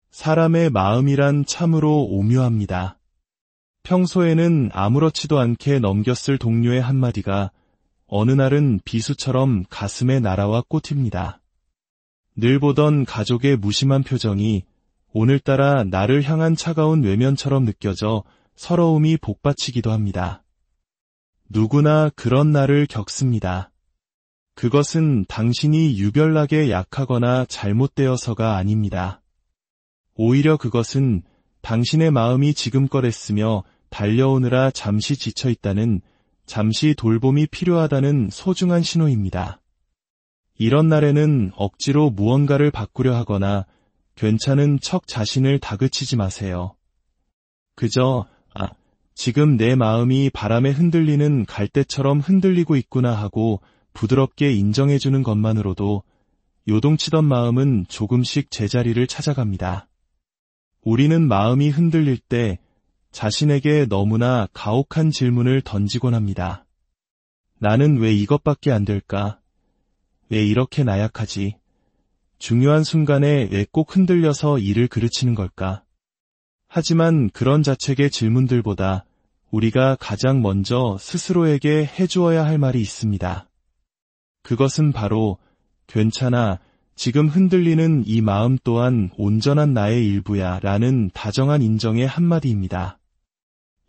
사람의 마음이란 참으로 오묘합니다. 평소에는 아무렇지도 않게 넘겼을 동료의 한마디가 어느 날은 비수처럼 가슴에 날아와 꽂힙니다. 늘 보던 가족의 무심한 표정이 오늘따라 나를 향한 차가운 외면처럼 느껴져 서러움이 복받치기도 합니다. 누구나 그런 날을 겪습니다. 그것은 당신이 유별나게 약하거나 잘못되어서가 아닙니다. 오히려 그것은 당신의 마음이 지금껏 애쓰며 달려오느라 잠시 지쳐있다는, 잠시 돌봄이 필요하다는 소중한 신호입니다. 이런 날에는 억지로 무언가를 바꾸려 하거나 괜찮은 척 자신을 다그치지 마세요. 그저 지금 내 마음이 바람에 흔들리는 갈대처럼 흔들리고 있구나 하고 부드럽게 인정해주는 것만으로도 요동치던 마음은 조금씩 제자리를 찾아갑니다. 우리는 마음이 흔들릴 때 자신에게 너무나 가혹한 질문을 던지곤 합니다. 나는 왜 이것밖에 안 될까? 왜 이렇게 나약하지? 중요한 순간에 왜 꼭 흔들려서 일을 그르치는 걸까? 하지만 그런 자책의 질문들보다 우리가 가장 먼저 스스로에게 해주어야 할 말이 있습니다. 그것은 바로 괜찮아, 지금 흔들리는 이 마음 또한 온전한 나의 일부야 라는 다정한 인정의 한마디입니다.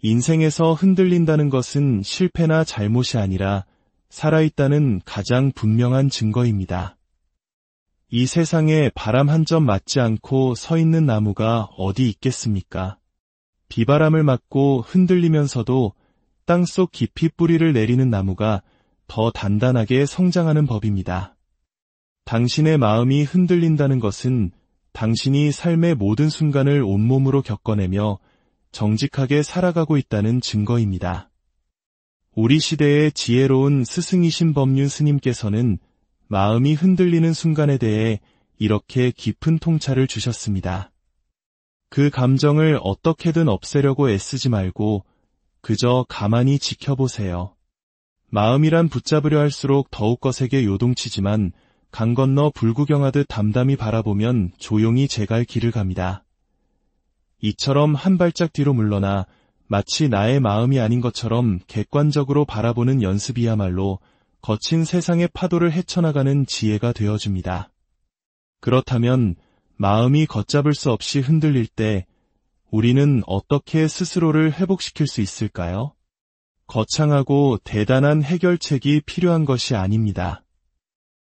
인생에서 흔들린다는 것은 실패나 잘못이 아니라 살아있다는 가장 분명한 증거입니다. 이 세상에 바람 한 점 맞지 않고 서 있는 나무가 어디 있겠습니까? 비바람을 맞고 흔들리면서도 땅속 깊이 뿌리를 내리는 나무가 더 단단하게 성장하는 법입니다. 당신의 마음이 흔들린다는 것은 당신이 삶의 모든 순간을 온몸으로 겪어내며 정직하게 살아가고 있다는 증거입니다. 우리 시대의 지혜로운 스승이신 법륜 스님께서는 마음이 흔들리는 순간에 대해 이렇게 깊은 통찰을 주셨습니다. 그 감정을 어떻게든 없애려고 애쓰지 말고 그저 가만히 지켜보세요. 마음이란 붙잡으려 할수록 더욱 거세게 요동치지만 강 건너 불구경하듯 담담히 바라보면 조용히 제갈 길을 갑니다. 이처럼 한 발짝 뒤로 물러나 마치 나의 마음이 아닌 것처럼 객관적으로 바라보는 연습이야말로 거친 세상의 파도를 헤쳐나가는 지혜가 되어줍니다. 그렇다면 마음이 걷잡을 수 없이 흔들릴 때 우리는 어떻게 스스로를 회복시킬 수 있을까요? 거창하고 대단한 해결책이 필요한 것이 아닙니다.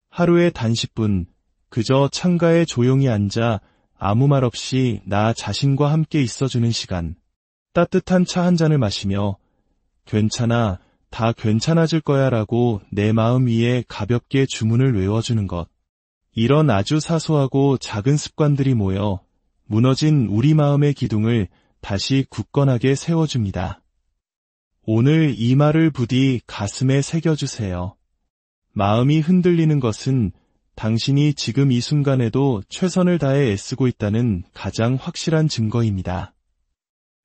하루에 단 10분 그저 창가에 조용히 앉아 아무 말 없이 나 자신과 함께 있어주는 시간, 따뜻한 차 한 잔을 마시며 괜찮아, 다 괜찮아질 거야 라고 내 마음 위에 가볍게 주문을 외워주는 것. 이런 아주 사소하고 작은 습관들이 모여 무너진 우리 마음의 기둥을 다시 굳건하게 세워줍니다. 오늘 이 말을 부디 가슴에 새겨주세요. 마음이 흔들리는 것은 당신이 지금 이 순간에도 최선을 다해 애쓰고 있다는 가장 확실한 증거입니다.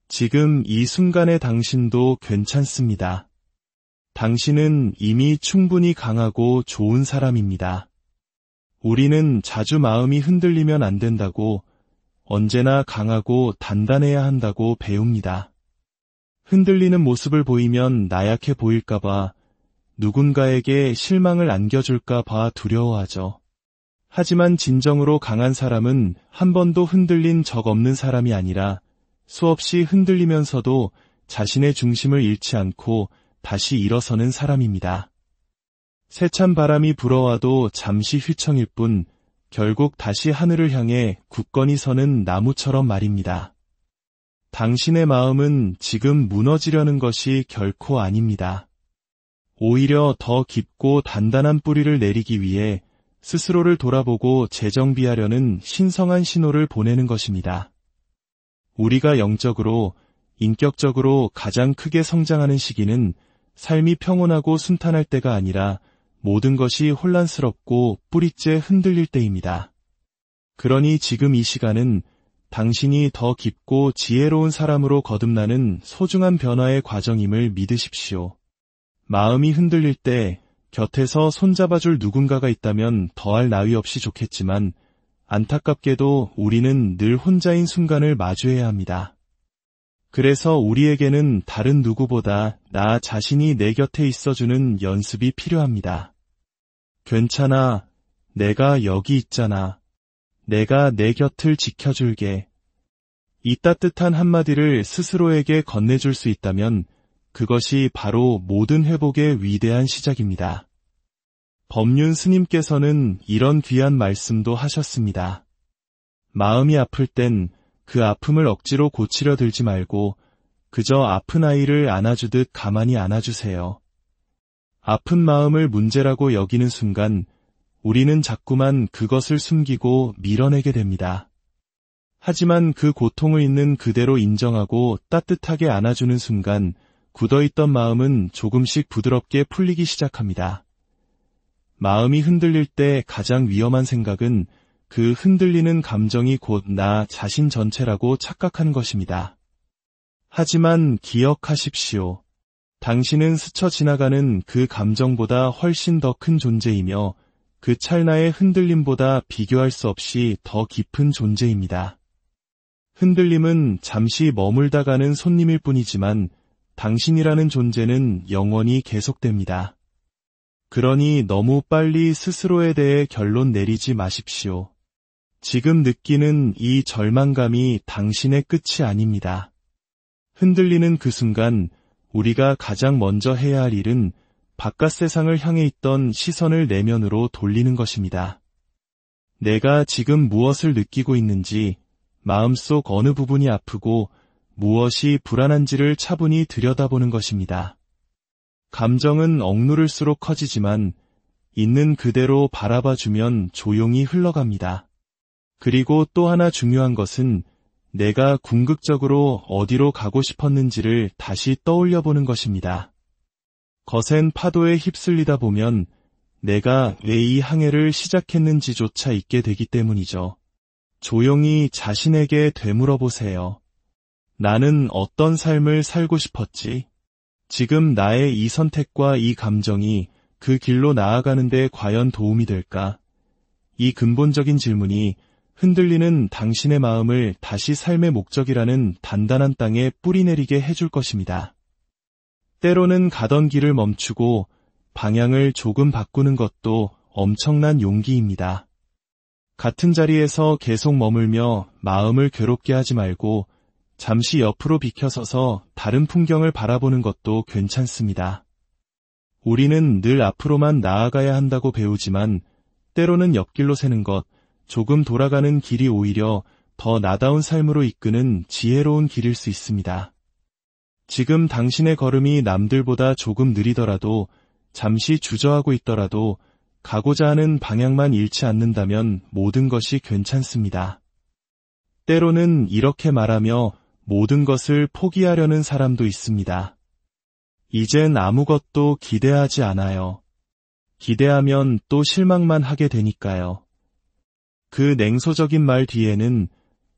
지금 이 순간의 당신도 괜찮습니다. 당신은 이미 충분히 강하고 좋은 사람입니다. 우리는 자주 마음이 흔들리면 안 된다고, 언제나 강하고 단단해야 한다고 배웁니다. 흔들리는 모습을 보이면 나약해 보일까봐, 누군가에게 실망을 안겨줄까봐 두려워하죠. 하지만 진정으로 강한 사람은 한 번도 흔들린 적 없는 사람이 아니라 수없이 흔들리면서도 자신의 중심을 잃지 않고 다시 일어서는 사람입니다. 세찬 바람이 불어와도 잠시 휘청일 뿐 결국 다시 하늘을 향해 굳건히 서는 나무처럼 말입니다. 당신의 마음은 지금 무너지려는 것이 결코 아닙니다. 오히려 더 깊고 단단한 뿌리를 내리기 위해 스스로를 돌아보고 재정비하려는 신성한 신호를 보내는 것입니다. 우리가 영적으로, 인격적으로 가장 크게 성장하는 시기는 삶이 평온하고 순탄할 때가 아니라 모든 것이 혼란스럽고 뿌리째 흔들릴 때입니다. 그러니 지금 이 시간은 당신이 더 깊고 지혜로운 사람으로 거듭나는 소중한 변화의 과정임을 믿으십시오. 마음이 흔들릴 때 곁에서 손잡아줄 누군가가 있다면 더할 나위 없이 좋겠지만 안타깝게도 우리는 늘 혼자인 순간을 마주해야 합니다. 그래서 우리에게는 다른 누구보다 나 자신이 내 곁에 있어주는 연습이 필요합니다. 괜찮아, 내가 여기 있잖아. 내가 내 곁을 지켜줄게. 이 따뜻한 한마디를 스스로에게 건네줄 수 있다면 그것이 바로 모든 회복의 위대한 시작입니다. 법륜 스님께서는 이런 귀한 말씀도 하셨습니다. 마음이 아플 땐 그 아픔을 억지로 고치려 들지 말고 그저 아픈 아이를 안아주듯 가만히 안아주세요. 아픈 마음을 문제라고 여기는 순간 우리는 자꾸만 그것을 숨기고 밀어내게 됩니다. 하지만 그 고통을 있는 그대로 인정하고 따뜻하게 안아주는 순간 굳어있던 마음은 조금씩 부드럽게 풀리기 시작합니다. 마음이 흔들릴 때 가장 위험한 생각은 그 흔들리는 감정이 곧 나 자신 전체라고 착각하는 것입니다. 하지만 기억하십시오. 당신은 스쳐 지나가는 그 감정보다 훨씬 더 큰 존재이며 그 찰나의 흔들림보다 비교할 수 없이 더 깊은 존재입니다. 흔들림은 잠시 머물다 가는 손님일 뿐이지만 당신이라는 존재는 영원히 계속됩니다. 그러니 너무 빨리 스스로에 대해 결론 내리지 마십시오. 지금 느끼는 이 절망감이 당신의 끝이 아닙니다. 흔들리는 그 순간 우리가 가장 먼저 해야 할 일은 바깥 세상을 향해 있던 시선을 내면으로 돌리는 것입니다. 내가 지금 무엇을 느끼고 있는지, 마음속 어느 부분이 아프고 무엇이 불안한지를 차분히 들여다보는 것입니다. 감정은 억누를수록 커지지만 있는 그대로 바라봐주면 조용히 흘러갑니다. 그리고 또 하나 중요한 것은 내가 궁극적으로 어디로 가고 싶었는지를 다시 떠올려보는 것입니다. 거센 파도에 휩쓸리다 보면 내가 왜 이 항해를 시작했는지조차 잊게 되기 때문이죠. 조용히 자신에게 되물어보세요. 나는 어떤 삶을 살고 싶었지? 지금 나의 이 선택과 이 감정이 그 길로 나아가는데 과연 도움이 될까? 이 근본적인 질문이 흔들리는 당신의 마음을 다시 삶의 목적이라는 단단한 땅에 뿌리내리게 해줄 것입니다. 때로는 가던 길을 멈추고 방향을 조금 바꾸는 것도 엄청난 용기입니다. 같은 자리에서 계속 머물며 마음을 괴롭게 하지 말고 잠시 옆으로 비켜서서 다른 풍경을 바라보는 것도 괜찮습니다. 우리는 늘 앞으로만 나아가야 한다고 배우지만 때로는 옆길로 새는 것, 조금 돌아가는 길이 오히려 더 나다운 삶으로 이끄는 지혜로운 길일 수 있습니다. 지금 당신의 걸음이 남들보다 조금 느리더라도, 잠시 주저하고 있더라도 가고자 하는 방향만 잃지 않는다면 모든 것이 괜찮습니다. 때로는 이렇게 말하며 모든 것을 포기하려는 사람도 있습니다. 이젠 아무것도 기대하지 않아요. 기대하면 또 실망만 하게 되니까요. 그 냉소적인 말 뒤에는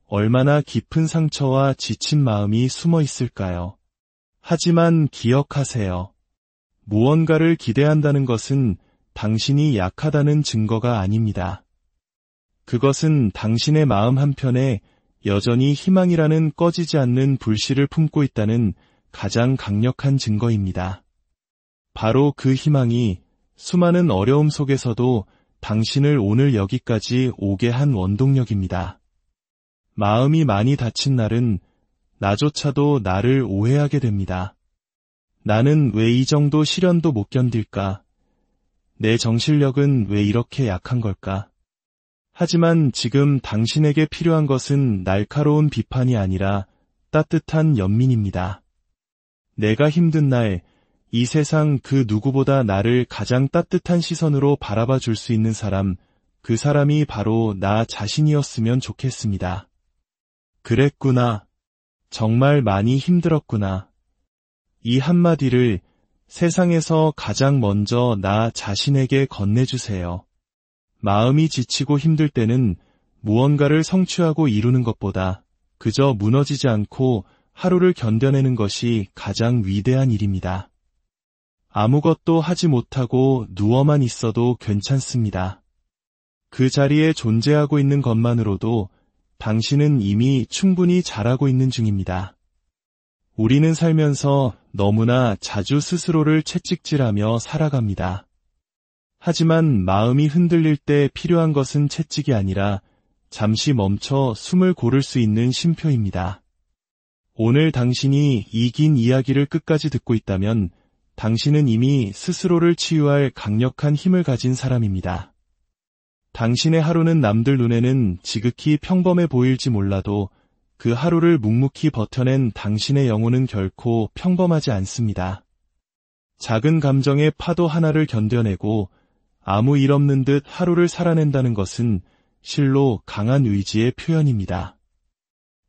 얼마나 깊은 상처와 지친 마음이 숨어 있을까요? 하지만 기억하세요. 무언가를 기대한다는 것은 당신이 약하다는 증거가 아닙니다. 그것은 당신의 마음 한편에 여전히 희망이라는 꺼지지 않는 불씨를 품고 있다는 가장 강력한 증거입니다. 바로 그 희망이 수많은 어려움 속에서도 당신을 오늘 여기까지 오게 한 원동력입니다. 마음이 많이 다친 날은 나조차도 나를 오해하게 됩니다. 나는 왜 이 정도 시련도 못 견딜까? 내 정신력은 왜 이렇게 약한 걸까? 하지만 지금 당신에게 필요한 것은 날카로운 비판이 아니라 따뜻한 연민입니다. 내가 힘든 날, 이 세상 그 누구보다 나를 가장 따뜻한 시선으로 바라봐 줄 수 있는 사람, 그 사람이 바로 나 자신이었으면 좋겠습니다. 그랬구나. 정말 많이 힘들었구나. 이 한마디를 세상에서 가장 먼저 나 자신에게 건네주세요. 마음이 지치고 힘들 때는 무언가를 성취하고 이루는 것보다 그저 무너지지 않고 하루를 견뎌내는 것이 가장 위대한 일입니다. 아무것도 하지 못하고 누워만 있어도 괜찮습니다. 그 자리에 존재하고 있는 것만으로도 당신은 이미 충분히 잘하고 있는 중입니다. 우리는 살면서 너무나 자주 스스로를 채찍질하며 살아갑니다. 하지만 마음이 흔들릴 때 필요한 것은 채찍이 아니라 잠시 멈춰 숨을 고를 수 있는 쉼표입니다. 오늘 당신이 이 긴 이야기를 끝까지 듣고 있다면 당신은 이미 스스로를 치유할 강력한 힘을 가진 사람입니다. 당신의 하루는 남들 눈에는 지극히 평범해 보일지 몰라도 그 하루를 묵묵히 버텨낸 당신의 영혼은 결코 평범하지 않습니다. 작은 감정의 파도 하나를 견뎌내고 아무 일 없는 듯 하루를 살아낸다는 것은 실로 강한 의지의 표현입니다.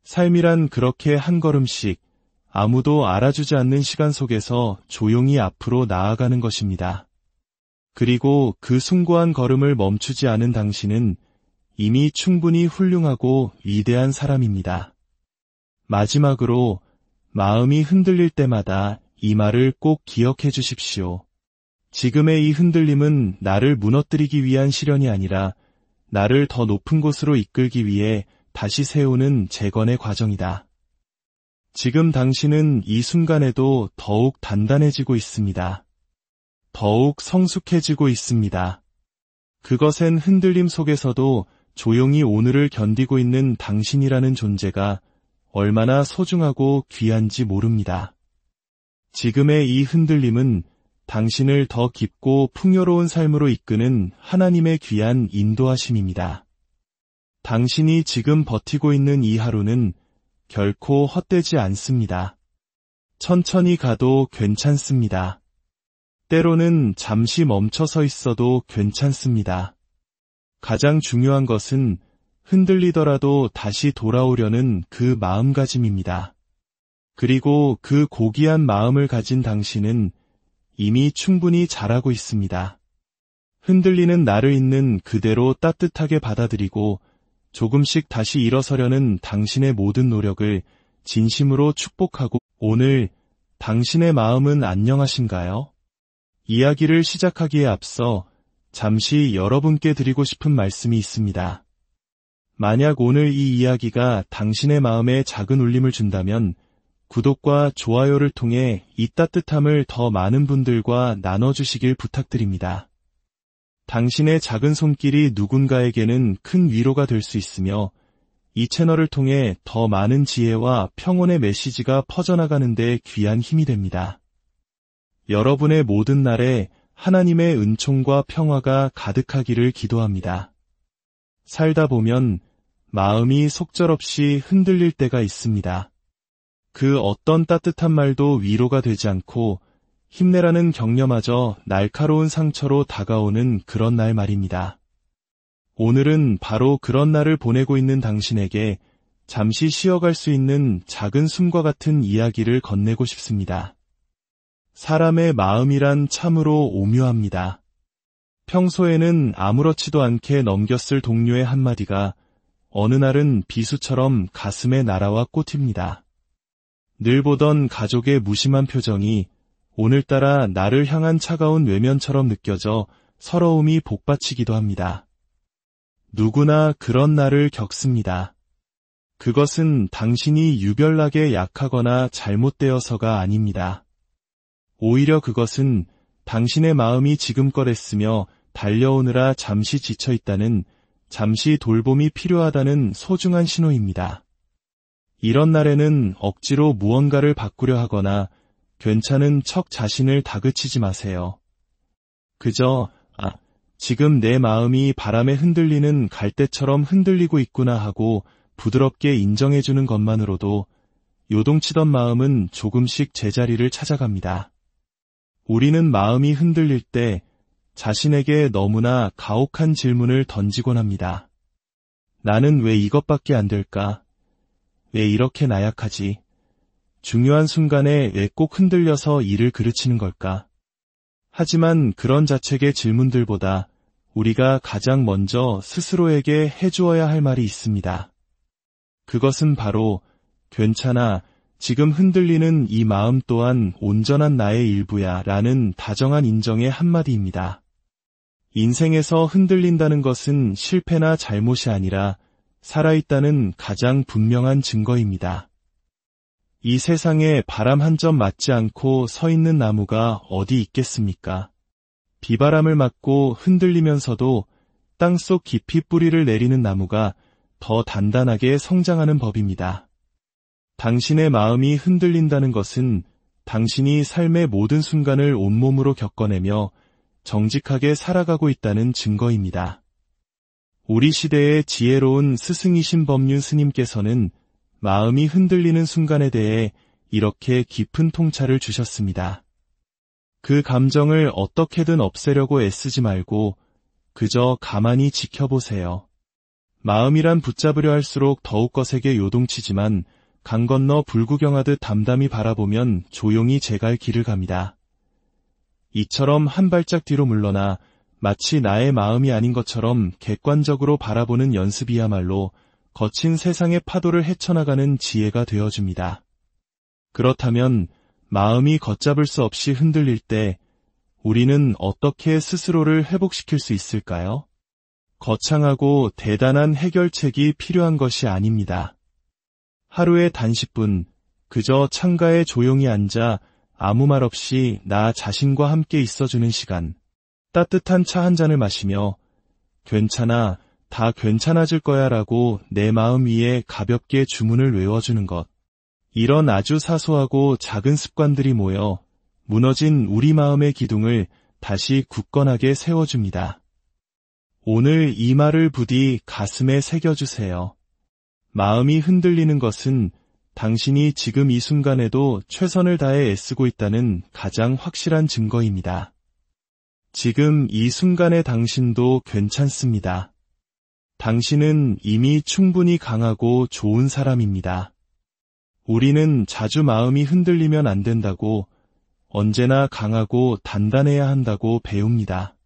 삶이란 그렇게 한 걸음씩 아무도 알아주지 않는 시간 속에서 조용히 앞으로 나아가는 것입니다. 그리고 그 숭고한 걸음을 멈추지 않은 당신은 이미 충분히 훌륭하고 위대한 사람입니다. 마지막으로 마음이 흔들릴 때마다 이 말을 꼭 기억해 주십시오. 지금의 이 흔들림은 나를 무너뜨리기 위한 시련이 아니라 나를 더 높은 곳으로 이끌기 위해 다시 세우는 재건의 과정이다. 지금 당신은 이 순간에도 더욱 단단해지고 있습니다. 더욱 성숙해지고 있습니다. 그것엔 흔들림 속에서도 조용히 오늘을 견디고 있는 당신이라는 존재가 얼마나 소중하고 귀한지 모릅니다. 지금의 이 흔들림은 당신을 더 깊고 풍요로운 삶으로 이끄는 하나님의 귀한 인도하심입니다. 당신이 지금 버티고 있는 이 하루는 결코 헛되지 않습니다. 천천히 가도 괜찮습니다. 때로는 잠시 멈춰 서 있어도 괜찮습니다. 가장 중요한 것은 흔들리더라도 다시 돌아오려는 그 마음가짐입니다. 그리고 그 고귀한 마음을 가진 당신은 이미 충분히 잘하고 있습니다. 흔들리는 나를 있는 그대로 따뜻하게 받아들이고 조금씩 다시 일어서려는 당신의 모든 노력을 진심으로 축복하고 오늘 당신의 마음은 안녕하신가요? 이야기를 시작하기에 앞서 잠시 여러분께 드리고 싶은 말씀이 있습니다. 만약 오늘 이 이야기가 당신의 마음에 작은 울림을 준다면 구독과 좋아요를 통해 이 따뜻함을 더 많은 분들과 나눠주시길 부탁드립니다. 당신의 작은 손길이 누군가에게는 큰 위로가 될 수 있으며 이 채널을 통해 더 많은 지혜와 평온의 메시지가 퍼져나가는 데 귀한 힘이 됩니다. 여러분의 모든 날에 하나님의 은총과 평화가 가득하기를 기도합니다. 살다 보면 마음이 속절없이 흔들릴 때가 있습니다. 그 어떤 따뜻한 말도 위로가 되지 않고 힘내라는 격려마저 날카로운 상처로 다가오는 그런 날 말입니다. 오늘은 바로 그런 날을 보내고 있는 당신에게 잠시 쉬어갈 수 있는 작은 숨과 같은 이야기를 건네고 싶습니다. 사람의 마음이란 참으로 오묘합니다. 평소에는 아무렇지도 않게 넘겼을 동료의 한마디가 어느 날은 비수처럼 가슴에 날아와 꽂힙니다. 늘 보던 가족의 무심한 표정이 오늘따라 나를 향한 차가운 외면처럼 느껴져 서러움이 복받치기도 합니다. 누구나 그런 날을 겪습니다. 그것은 당신이 유별나게 약하거나 잘못되어서가 아닙니다. 오히려 그것은 당신의 마음이 지금껏 애쓰며 달려오느라 잠시 지쳐있다는, 잠시 돌봄이 필요하다는 소중한 신호입니다. 이런 날에는 억지로 무언가를 바꾸려 하거나 괜찮은 척 자신을 다그치지 마세요. 그저 지금 내 마음이 바람에 흔들리는 갈대처럼 흔들리고 있구나 하고 부드럽게 인정해주는 것만으로도 요동치던 마음은 조금씩 제자리를 찾아갑니다. 우리는 마음이 흔들릴 때 자신에게 너무나 가혹한 질문을 던지곤 합니다. 나는 왜 이것밖에 안 될까? 왜 이렇게 나약하지? 중요한 순간에 왜 꼭 흔들려서 일을 그르치는 걸까? 하지만 그런 자책의 질문들보다 우리가 가장 먼저 스스로에게 해주어야 할 말이 있습니다. 그것은 바로 괜찮아, 지금 흔들리는 이 마음 또한 온전한 나의 일부야 라는 다정한 인정의 한마디입니다. 인생에서 흔들린다는 것은 실패나 잘못이 아니라 살아있다는 가장 분명한 증거입니다. 이 세상에 바람 한 점 맞지 않고 서 있는 나무가 어디 있겠습니까? 비바람을 맞고 흔들리면서도 땅속 깊이 뿌리를 내리는 나무가 더 단단하게 성장하는 법입니다. 당신의 마음이 흔들린다는 것은 당신이 삶의 모든 순간을 온몸으로 겪어내며 정직하게 살아가고 있다는 증거입니다. 우리 시대의 지혜로운 스승이신 법륜 스님께서는 마음이 흔들리는 순간에 대해 이렇게 깊은 통찰을 주셨습니다. 그 감정을 어떻게든 없애려고 애쓰지 말고 그저 가만히 지켜보세요. 마음이란 붙잡으려 할수록 더욱 거세게 요동치지만 강 건너 불구경하듯 담담히 바라보면 조용히 제갈 길을 갑니다. 이처럼 한 발짝 뒤로 물러나 마치 나의 마음이 아닌 것처럼 객관적으로 바라보는 연습이야말로 거친 세상의 파도를 헤쳐나가는 지혜가 되어줍니다. 그렇다면 마음이 걷잡을 수 없이 흔들릴 때 우리는 어떻게 스스로를 회복시킬 수 있을까요? 거창하고 대단한 해결책이 필요한 것이 아닙니다. 하루에 단 10분 그저 창가에 조용히 앉아 아무 말 없이 나 자신과 함께 있어주는 시간, 따뜻한 차 한 잔을 마시며 괜찮아, 다 괜찮아질 거야 라고 내 마음 위에 가볍게 주문을 외워주는 것. 이런 아주 사소하고 작은 습관들이 모여 무너진 우리 마음의 기둥을 다시 굳건하게 세워줍니다. 오늘 이 말을 부디 가슴에 새겨주세요. 마음이 흔들리는 것은 당신이 지금 이 순간에도 최선을 다해 애쓰고 있다는 가장 확실한 증거입니다. 지금 이 순간의 당신도 괜찮습니다. 당신은 이미 충분히 강하고 좋은 사람입니다. 우리는 자주 마음이 흔들리면 안 된다고, 언제나 강하고 단단해야 한다고 배웁니다.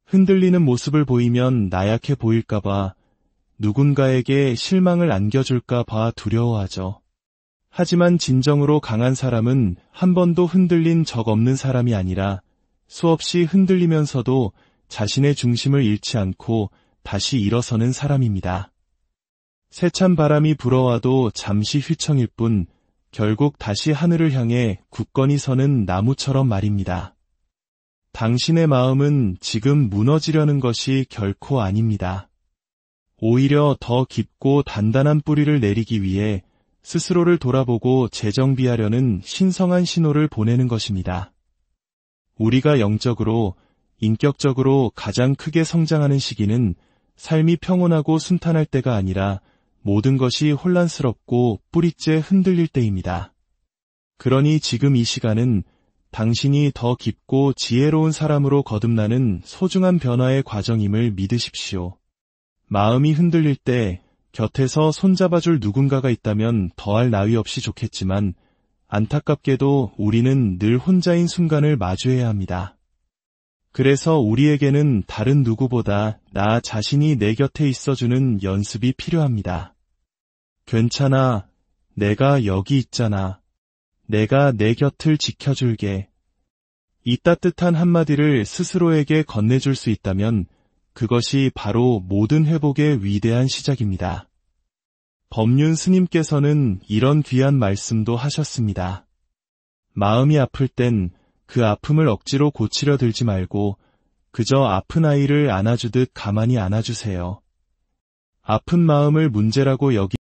흔들리는 모습을 보이면 나약해 보일까봐, 누군가에게 실망을 안겨줄까봐 두려워하죠. 하지만 진정으로 강한 사람은 한 번도 흔들린 적 없는 사람이 아니라 수없이 흔들리면서도 자신의 중심을 잃지 않고 다시 일어서는 사람입니다. 세찬 바람이 불어와도 잠시 휘청일 뿐 결국 다시 하늘을 향해 굳건히 서는 나무처럼 말입니다. 당신의 마음은 지금 무너지려는 것이 결코 아닙니다. 오히려 더 깊고 단단한 뿌리를 내리기 위해 스스로를 돌아보고 재정비하려는 신성한 신호를 보내는 것입니다. 우리가 영적으로, 인격적으로 가장 크게 성장하는 시기는 삶이 평온하고 순탄할 때가 아니라 모든 것이 혼란스럽고 뿌리째 흔들릴 때입니다. 그러니 지금 이 시간은 당신이 더 깊고 지혜로운 사람으로 거듭나는 소중한 변화의 과정임을 믿으십시오. 마음이 흔들릴 때 곁에서 손잡아줄 누군가가 있다면 더할 나위 없이 좋겠지만 안타깝게도 우리는 늘 혼자인 순간을 마주해야 합니다. 그래서 우리에게는 다른 누구보다 나 자신이 내 곁에 있어주는 연습이 필요합니다. 괜찮아, 내가 여기 있잖아. 내가 내 곁을 지켜줄게. 이 따뜻한 한마디를 스스로에게 건네줄 수 있다면 그것이 바로 모든 회복의 위대한 시작입니다. 법륜 스님께서는 이런 귀한 말씀도 하셨습니다. 마음이 아플 땐 그 아픔을 억지로 고치려 들지 말고 그저 아픈 아이를 안아주듯 가만히 안아주세요. 아픈 마음을 문제라고 여기